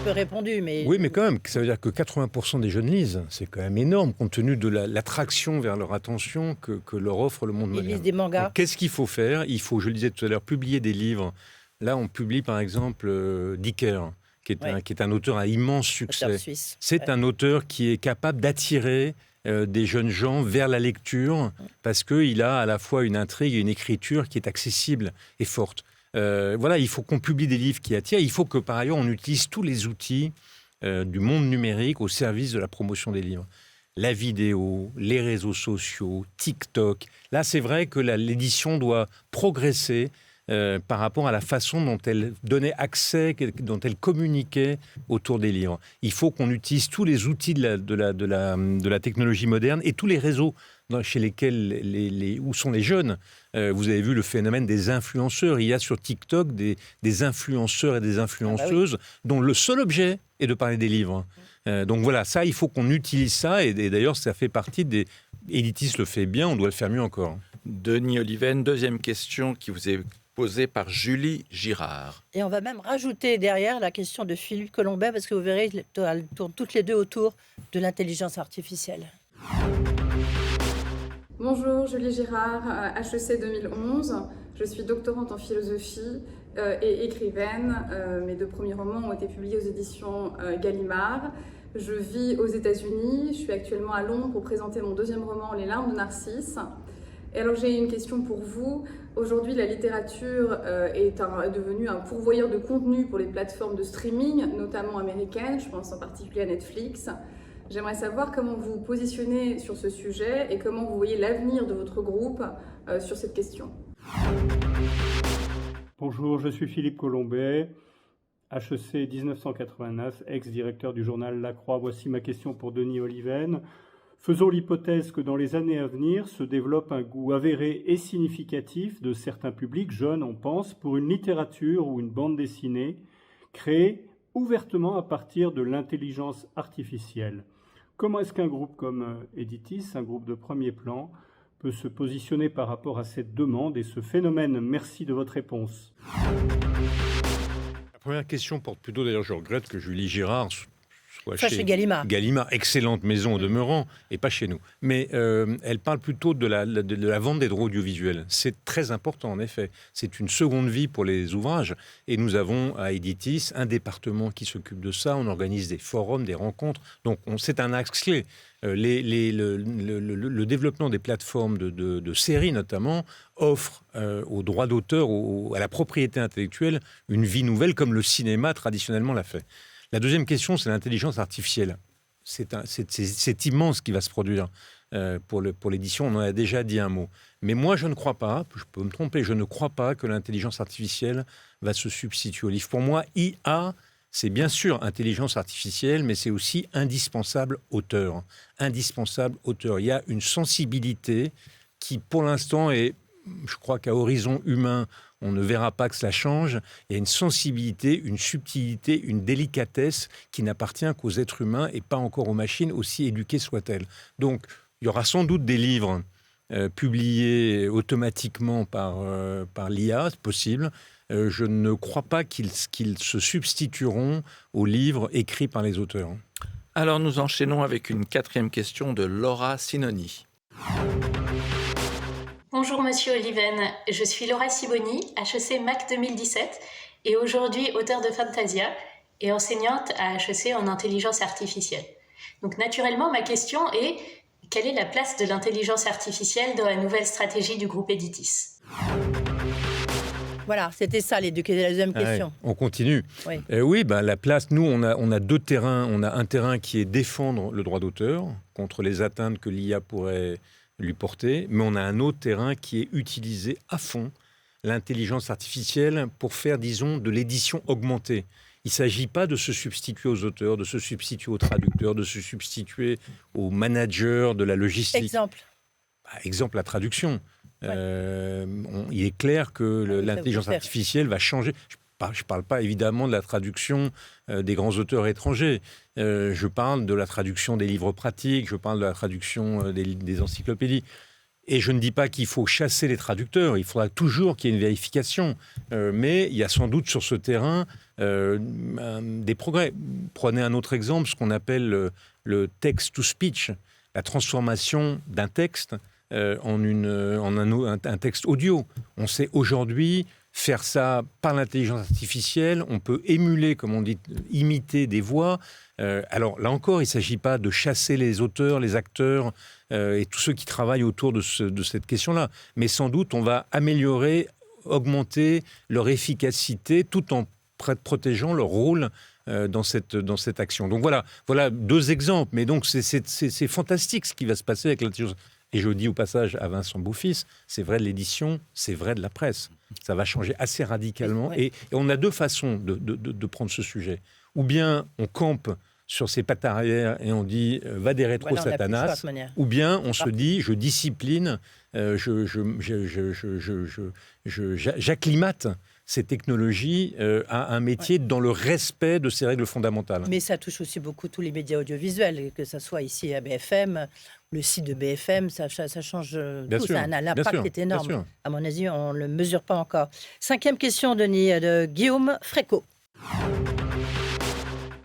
Peu répondu, mais... Oui, mais quand même, ça veut dire que 80% des jeunes lisent. C'est quand même énorme, compte tenu de l'attraction vers leur attention que leur offre le monde moderne. Ils lisent des mangas. Donc, qu'est-ce qu'il faut faire ? Il faut, je le disais tout à l'heure, publier des livres. Là, on publie par exemple Dicker, qui est un auteur à immense succès. C'est un auteur qui est capable d'attirer des jeunes gens vers la lecture parce qu'il a à la fois une intrigue et une écriture qui est accessible et forte. Voilà, il faut qu'on publie des livres qui attirent. Il faut que par ailleurs on utilise tous les outils du monde numérique au service de la promotion des livres. La vidéo, les réseaux sociaux, TikTok. Là, c'est vrai que l'édition doit progresser par rapport à la façon dont elle donnait accès, dont elle communiquait autour des livres. Il faut qu'on utilise tous les outils de la technologie moderne et tous les réseaux chez lesquels où sont les jeunes. Vous avez vu le phénomène des influenceurs. Il y a sur TikTok des influenceurs et des influenceuses dont le seul objet est de parler des livres. Donc voilà, ça, il faut qu'on utilise ça. Et d'ailleurs, ça fait partie des... Editis le fait bien, on doit le faire mieux encore. Denis Oliven, deuxième question qui vous est posée par Julie Girard. Et on va même rajouter derrière la question de Philippe Colombet, parce que vous verrez, elles tournent toutes les deux autour de l'intelligence artificielle. Bonjour, Julie Girard, HEC 2011. Je suis doctorante en philosophie et écrivaine. Mes 2 premiers romans ont été publiés aux éditions Gallimard. Je vis aux États-Unis. Je suis actuellement à Londres pour présenter mon 2e roman, Les larmes de Narcisse. Et alors j'ai une question pour vous. Aujourd'hui, la littérature est devenue un pourvoyeur de contenu pour les plateformes de streaming, notamment américaines. Je pense en particulier à Netflix. J'aimerais savoir comment vous vous positionnez sur ce sujet et comment vous voyez l'avenir de votre groupe sur cette question. Bonjour, je suis Philippe Colombet, HEC 1989, ex-directeur du journal La Croix. Voici ma question pour Denis Oliven. Faisons l'hypothèse que dans les années à venir se développe un goût avéré et significatif de certains publics, jeunes on pense, pour une littérature ou une bande dessinée créée ouvertement à partir de l'intelligence artificielle. Comment est-ce qu'un groupe comme Editis, un groupe de premier plan, peut se positionner par rapport à cette demande et ce phénomène? Merci de votre réponse. La première question porte plutôt, d'ailleurs je regrette que Julie Girard soit chez Gallimard. Gallimard, excellente maison au demeurant, et pas chez nous. Mais elle parle plutôt de la vente des droits audiovisuels. C'est très important, en effet. C'est une seconde vie pour les ouvrages. Et nous avons à Editis un département qui s'occupe de ça. On organise des forums, des rencontres. Donc c'est un axe clé. Le développement des plateformes de séries, notamment, offre aux droits d'auteur, à la propriété intellectuelle, une vie nouvelle, comme le cinéma traditionnellement l'a fait. La deuxième question, c'est l'intelligence artificielle. C'est immense ce qui va se produire pour l'édition. On en a déjà dit un mot. Mais moi, je ne crois pas, je peux me tromper, je ne crois pas que l'intelligence artificielle va se substituer au livre. Pour moi, IA, c'est bien sûr intelligence artificielle, mais c'est aussi indispensable auteur. Indispensable auteur. Il y a une sensibilité qui, pour l'instant, est, je crois qu'à horizon humain, on ne verra pas que cela change. Il y a une sensibilité, une subtilité, une délicatesse qui n'appartient qu'aux êtres humains et pas encore aux machines, aussi éduquées soient-elles. Donc, il y aura sans doute des livres publiés automatiquement par l'IA, c'est possible. Je ne crois pas qu'ils se substitueront aux livres écrits par les auteurs. Alors, nous enchaînons avec une quatrième question de Laura Sinoni. Bonjour Monsieur Oliven, je suis Laura Siboni, HEC Mac 2017 et aujourd'hui auteure de Fantasia et enseignante à HEC en intelligence artificielle. Donc naturellement, ma question est, quelle est la place de l'intelligence artificielle dans la nouvelle stratégie du groupe Editis ? Voilà, c'était ça la deuxième question. Ouais, on continue. Oui, oui, la place, nous, on a deux terrains. On a un terrain qui est défendre le droit d'auteur contre les atteintes que l'IA pourrait lui porter, mais on a un autre terrain qui est utiliser à fond l'intelligence artificielle pour faire, disons, de l'édition augmentée. Il ne s'agit pas de se substituer aux auteurs, de se substituer aux traducteurs, de se substituer aux managers de la logistique. Exemple, la traduction. Ouais. Il est clair que l'intelligence artificielle va changer. Je ne parle pas évidemment de la traduction des grands auteurs étrangers. Je parle de la traduction des livres pratiques, je parle de la traduction des encyclopédies. Et je ne dis pas qu'il faut chasser les traducteurs, il faudra toujours qu'il y ait une vérification. Mais il y a sans doute sur ce terrain des progrès. Prenez un autre exemple, ce qu'on appelle le text-to-speech, la transformation d'un texte en un texte audio. On sait aujourd'hui faire ça par l'intelligence artificielle, on peut émuler, comme on dit, imiter des voix. Alors là encore, il ne s'agit pas de chasser les auteurs, les acteurs et tous ceux qui travaillent autour de cette question-là. Mais sans doute, on va améliorer, augmenter leur efficacité tout en protégeant leur rôle dans cette action. Donc voilà deux exemples. Mais donc c'est fantastique ce qui va se passer avec l'intelligence. Et je dis au passage à Vincent Beaufils, c'est vrai de l'édition, c'est vrai de la presse. Ça va changer assez radicalement. Et on a deux façons de prendre ce sujet. Ou bien on campe sur ses pattes arrière et on dit va des rétro Satanas, ou bien on se dit je discipline, j'acclimate ces technologies à un métier dans le respect de ces règles fondamentales. Mais ça touche aussi beaucoup tous les médias audiovisuels, que ce soit ici à BFM, le site de BFM, ça change tout. Ça a un impact qui est énorme. À mon avis, on ne le mesure pas encore. Cinquième question, Denis, de Guillaume Frécot.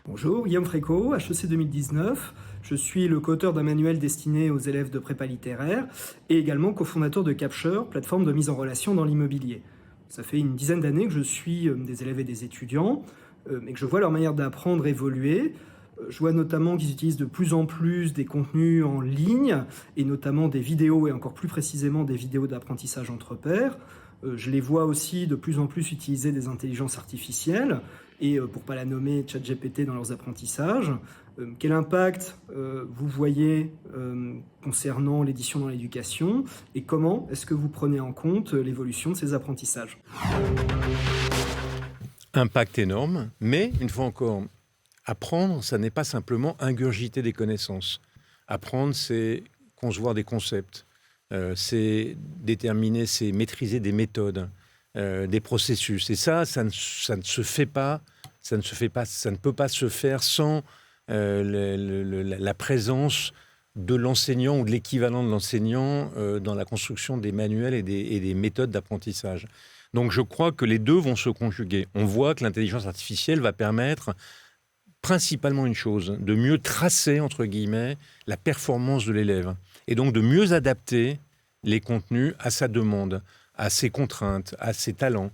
Bonjour, Guillaume Frécot, HEC 2019. Je suis le co-auteur d'un manuel destiné aux élèves de prépa littéraire et également cofondateur de Capture, plateforme de mise en relation dans l'immobilier. Ça fait une dizaine d'années que je suis des élèves et des étudiants, mais que je vois leur manière d'apprendre évoluer. Je vois notamment qu'ils utilisent de plus en plus des contenus en ligne, et notamment des vidéos, et encore plus précisément des vidéos d'apprentissage entre pairs. Je les vois aussi de plus en plus utiliser des intelligences artificielles, et pour ne pas la nommer, ChatGPT dans leurs apprentissages. Quel impact vous voyez concernant l'édition dans l'éducation, et comment est-ce que vous prenez en compte l'évolution de ces apprentissages ? Impact énorme, mais une fois encore, apprendre, ça n'est pas simplement ingurgiter des connaissances. Apprendre, c'est concevoir des concepts, c'est déterminer, c'est maîtriser des méthodes, des processus. Et ça ne se fait pas ça ne peut pas se faire sans la présence de l'enseignant ou de l'équivalent de l'enseignant dans la construction des manuels et des méthodes d'apprentissage. Donc je crois que les deux vont se conjuguer. On voit que l'intelligence artificielle va permettre principalement une chose, de mieux tracer, entre guillemets, la performance de l'élève. Et donc de mieux adapter les contenus à sa demande, à ses contraintes, à ses talents.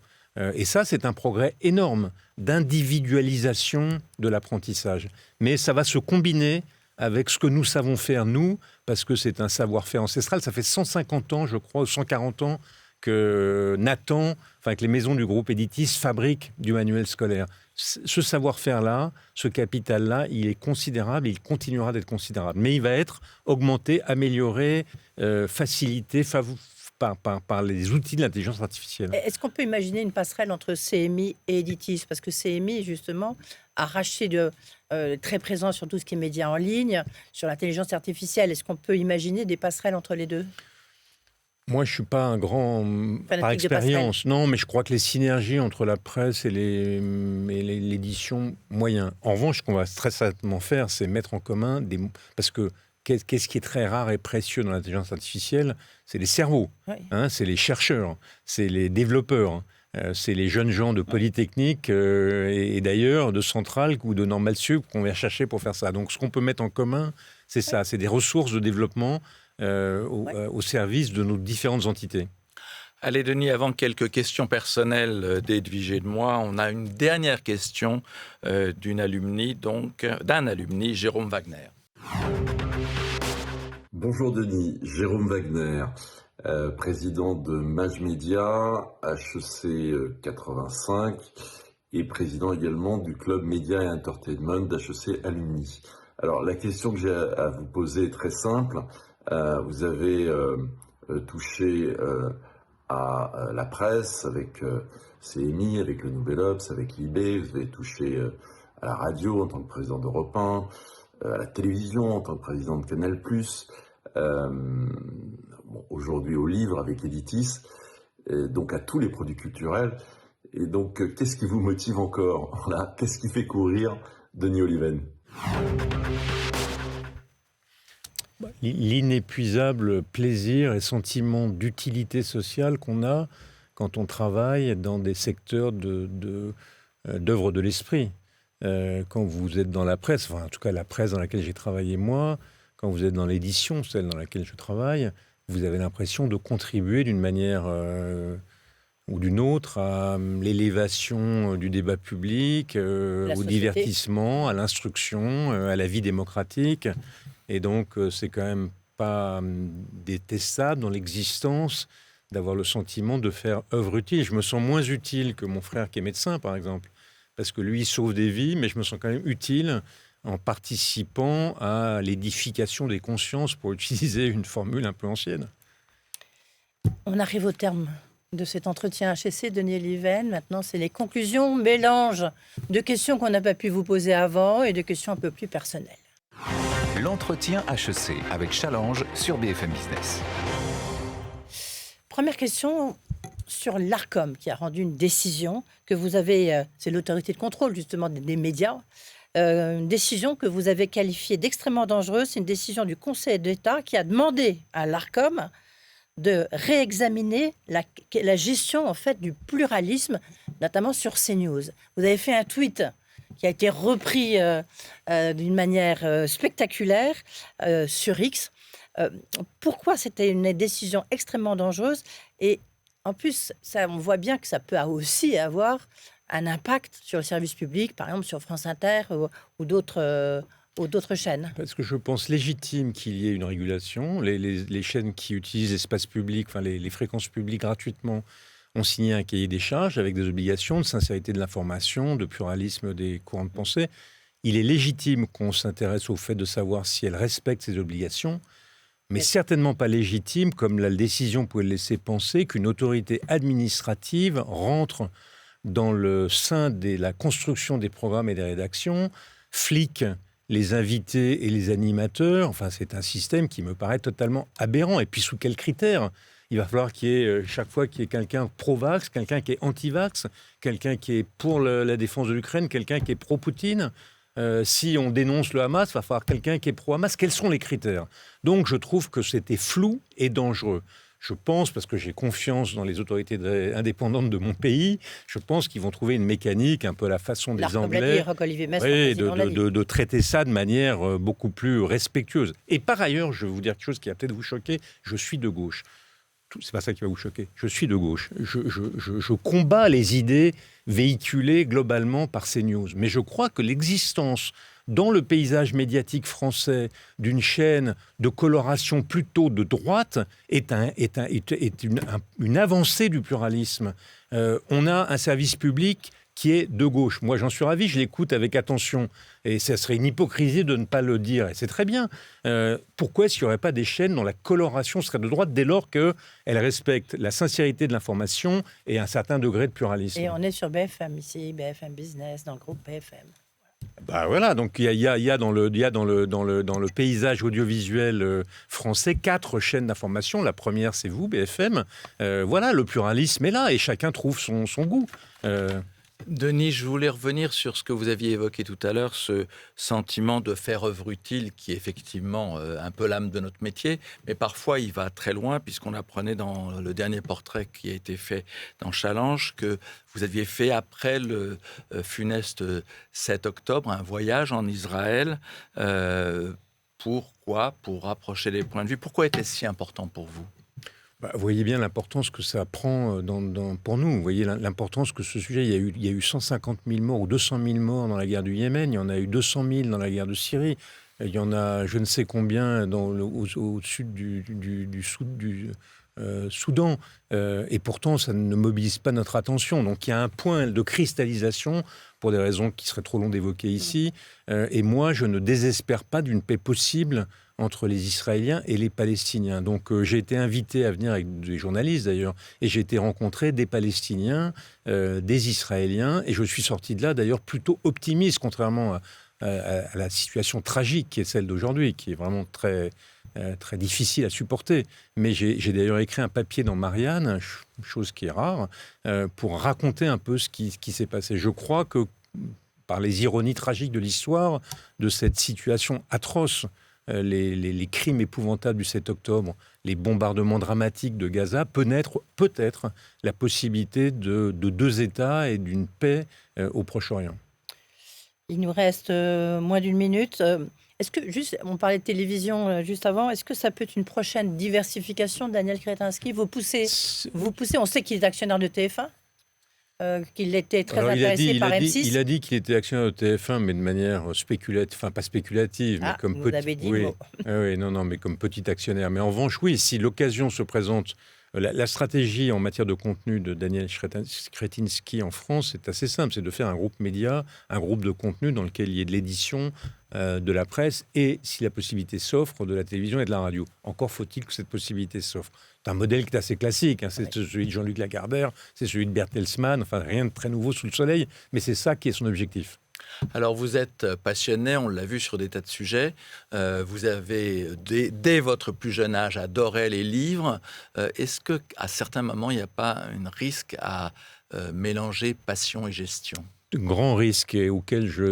Et ça, c'est un progrès énorme d'individualisation de l'apprentissage. Mais ça va se combiner avec ce que nous savons faire, nous, parce que c'est un savoir-faire ancestral. Ça fait 150 ans, je crois, ou 140 ans que Nathan, que les maisons du groupe Editis fabriquent du manuel scolaire. Ce savoir-faire-là, ce capital-là, il est considérable et il continuera d'être considérable. Mais il va être augmenté, amélioré, facilité par les outils de l'intelligence artificielle. Est-ce qu'on peut imaginer une passerelle entre CMI et Editis? Parce que CMI, justement, a racheté très présent sur tout ce qui est médias en ligne, sur l'intelligence artificielle. Est-ce qu'on peut imaginer des passerelles entre les deux? Moi, je ne suis pas un grand par expérience. Non, mais je crois que les synergies entre la presse et l'édition, moyen. En revanche, ce qu'on va très certainement faire, c'est mettre en commun parce que qu'est-ce qui est très rare et précieux dans l'intelligence artificielle? C'est les cerveaux, c'est les chercheurs, c'est les développeurs, c'est les jeunes gens de Polytechnique et d'ailleurs de Centrale ou de Normal Sup qu'on va chercher pour faire ça. Donc, ce qu'on peut mettre en commun, c'est ça, c'est des ressources de développement au service de nos différentes entités. Allez, Denis, avant quelques questions personnelles d'Edwige et de moi, on a une dernière question d'un alumni, Jérôme Wagner. Bonjour Denis, Jérôme Wagner, président de Mage Media, HEC 85 et président également du club Média et Entertainment d'HEC Alumni. Alors la question que j'ai à vous poser est très simple. Vous avez touché à la presse avec CMI, avec le Nouvel Obs, avec Libé, vous avez touché à la radio en tant que président d'Europe 1, à la télévision en tant que président de Canal+, aujourd'hui au livre avec Editis, donc à tous les produits culturels. Et donc, qu'est-ce qui vous motive encore là? Qu'est-ce qui fait courir Denis Oliven? L'inépuisable plaisir et sentiment d'utilité sociale qu'on a quand on travaille dans des secteurs d'œuvre de l'esprit. Quand vous êtes dans la presse, en tout cas la presse dans laquelle j'ai travaillé moi, quand vous êtes dans l'édition, celle dans laquelle je travaille, vous avez l'impression de contribuer d'une manière ou d'une autre à l'élévation du débat public, au divertissement, à l'instruction, à la vie démocratique. Et donc, c'est quand même pas détestable dans l'existence d'avoir le sentiment de faire œuvre utile. Je me sens moins utile que mon frère qui est médecin, par exemple, parce que lui, il sauve des vies, mais je me sens quand même utile en participant à l'édification des consciences, pour utiliser une formule un peu ancienne. On arrive au terme de cet entretien HEC, Denis Oliven. Maintenant, c'est les conclusions, mélange de questions qu'on n'a pas pu vous poser avant et de questions un peu plus personnelles. L'entretien HEC avec Challenge sur BFM Business. Première question sur l'Arcom qui a rendu une décision que vous avez, c'est l'autorité de contrôle justement des médias, une décision que vous avez qualifiée d'extrêmement dangereuse. C'est une décision du Conseil d'État qui a demandé à l'Arcom de réexaminer la gestion en fait du pluralisme, notamment sur CNews. Vous avez fait un tweet qui a été repris d'une manière spectaculaire sur X. Pourquoi c'était une décision extrêmement dangereuse? Et en plus, on voit bien que ça peut aussi avoir un impact sur le service public, par exemple sur France Inter ou d'autres chaînes. Parce que je pense légitime qu'il y ait une régulation. Les chaînes qui utilisent l'espace public, les fréquences publiques gratuitement, ont signé un cahier des charges avec des obligations de sincérité de l'information, de pluralisme des courants de pensée. Il est légitime qu'on s'intéresse au fait de savoir si elles respectent ces obligations, mais certainement pas légitime, comme la décision pouvait le laisser penser, qu'une autorité administrative rentre dans le sein de la construction des programmes et des rédactions, flique les invités et les animateurs. Enfin, c'est un système qui me paraît totalement aberrant. Et puis, sous quels critères? Il va falloir qu'il y ait chaque fois qu'il y ait quelqu'un pro-vax, quelqu'un qui est anti-vax, quelqu'un qui est pour la défense de l'Ukraine, quelqu'un qui est pro-Poutine. Si on dénonce le Hamas, il va falloir quelqu'un qui est pro-Hamas. Quels sont les critères? Donc je trouve que c'était flou et dangereux. Je pense, parce que j'ai confiance dans les autorités indépendantes de mon pays, je pense qu'ils vont trouver une mécanique un peu à la façon des Anglais, de traiter ça de manière beaucoup plus respectueuse. Et par ailleurs, je vais vous dire quelque chose qui va peut-être vous choquer, je suis de gauche. C'est pas ça qui va vous choquer. Je suis de gauche. Je combats les idées véhiculées globalement par CNews. Mais je crois que l'existence dans le paysage médiatique français d'une chaîne de coloration plutôt de droite est une avancée du pluralisme. On a un service public qui est de gauche. Moi, j'en suis ravi, je l'écoute avec attention. Et ça serait une hypocrisie de ne pas le dire. Et c'est très bien. Pourquoi est-ce qu'il n'y aurait pas des chaînes dont la coloration serait de droite dès lors qu'elles respectent la sincérité de l'information et un certain degré de pluralisme? Et on est sur BFM ici, BFM Business, dans le groupe BFM. Bah voilà, donc il y a dans le paysage audiovisuel français 4 chaînes d'information. La première, c'est vous, BFM. Voilà, le pluralisme est là et chacun trouve son goût. Denis, je voulais revenir sur ce que vous aviez évoqué tout à l'heure, ce sentiment de faire œuvre utile qui est effectivement un peu l'âme de notre métier, mais parfois il va très loin, puisqu'on apprenait dans le dernier portrait qui a été fait dans Challenge que vous aviez fait, après le funeste 7 octobre, un voyage en Israël. Pourquoi? Pour rapprocher les points de vue. Pourquoi était-ce si important pour vous? Vous voyez bien l'importance que ça prend pour nous. Vous voyez l'importance que ce sujet... Il y a eu 150 000 morts ou 200 000 morts dans la guerre du Yémen. Il y en a eu 200 000 dans la guerre de Syrie. Il y en a je ne sais combien au sud du Soudan. Et pourtant, ça ne mobilise pas notre attention. Donc il y a un point de cristallisation pour des raisons qui seraient trop longues d'évoquer ici. Et moi, je ne désespère pas d'une paix possible entre les Israéliens et les Palestiniens. Donc j'ai été invité à venir avec des journalistes d'ailleurs, et j'ai été rencontrer des Palestiniens, des Israéliens, et je suis sorti de là d'ailleurs plutôt optimiste, contrairement à la situation tragique qui est celle d'aujourd'hui, qui est vraiment très difficile à supporter. Mais j'ai d'ailleurs écrit un papier dans Marianne, chose qui est rare, pour raconter un peu ce qui s'est passé. Je crois que par les ironies tragiques de l'histoire, de cette situation atroce, les crimes épouvantables du 7 octobre, les bombardements dramatiques de Gaza, peut-être la possibilité de 2 États et d'une paix au Proche-Orient. Il nous reste moins d'1 minute. Est-ce que, on parlait de télévision juste avant, est-ce que ça peut être une prochaine diversification de Daniel Kretinsky? Vous poussez, on sait qu'il est actionnaire de TF1. Qu'il était très intéressé par M6. Il a dit qu'il était actionnaire de TF1, mais de manière spéculative, enfin pas spéculative, mais comme vous avez dit mais comme petit actionnaire. Mais en revanche, oui, si l'occasion se présente, la stratégie en matière de contenu de Daniel Kretinsky en France, c'est assez simple, c'est de faire un groupe média, un groupe de contenu dans lequel il y ait de l'édition, de la presse et, si la possibilité s'offre, de la télévision et de la radio. Encore faut-il que cette possibilité s'offre. C'est un modèle qui est assez classique, c'est celui de Jean-Luc Lagardère, c'est celui de Bertelsmann, enfin rien de très nouveau sous le soleil, mais c'est ça qui est son objectif. Alors vous êtes passionné, on l'a vu sur des tas de sujets, vous avez dès votre plus jeune âge adoré les livres. Est-ce qu'à certains moments il n'y a pas un risque à mélanger passion et gestion? Grand risque et auquel je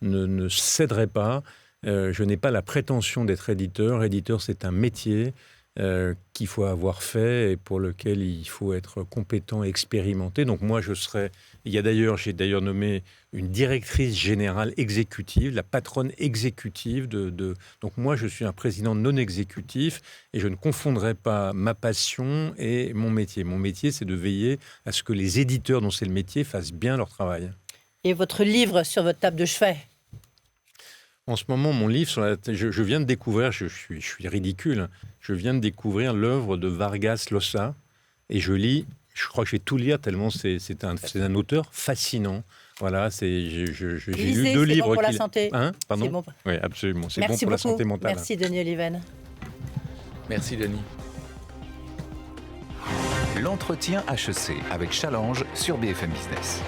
ne céderai pas. Je n'ai pas la prétention d'être éditeur. Éditeur, c'est un métier qu'il faut avoir fait et pour lequel il faut être compétent et expérimenté. Donc moi, j'ai d'ailleurs nommé une directrice générale exécutive, la patronne exécutive Donc moi, je suis un président non exécutif et je ne confondrai pas ma passion et mon métier. Mon métier, c'est de veiller à ce que les éditeurs dont c'est le métier fassent bien leur travail. Et votre livre sur votre table de chevet? En ce moment, mon livre, je viens de découvrir, je suis ridicule, je viens de découvrir l'œuvre de Vargas Llosa et je crois que je vais tout lire tellement c'est un auteur fascinant. Voilà, j'ai lu 2 livres. C'est bon pour la santé. Pardon. Bon. Oui, absolument. C'est Merci bon pour beaucoup. La santé mentale. Merci Denis Oliven. Merci Denis. L'entretien HEC avec Challenge sur BFM Business.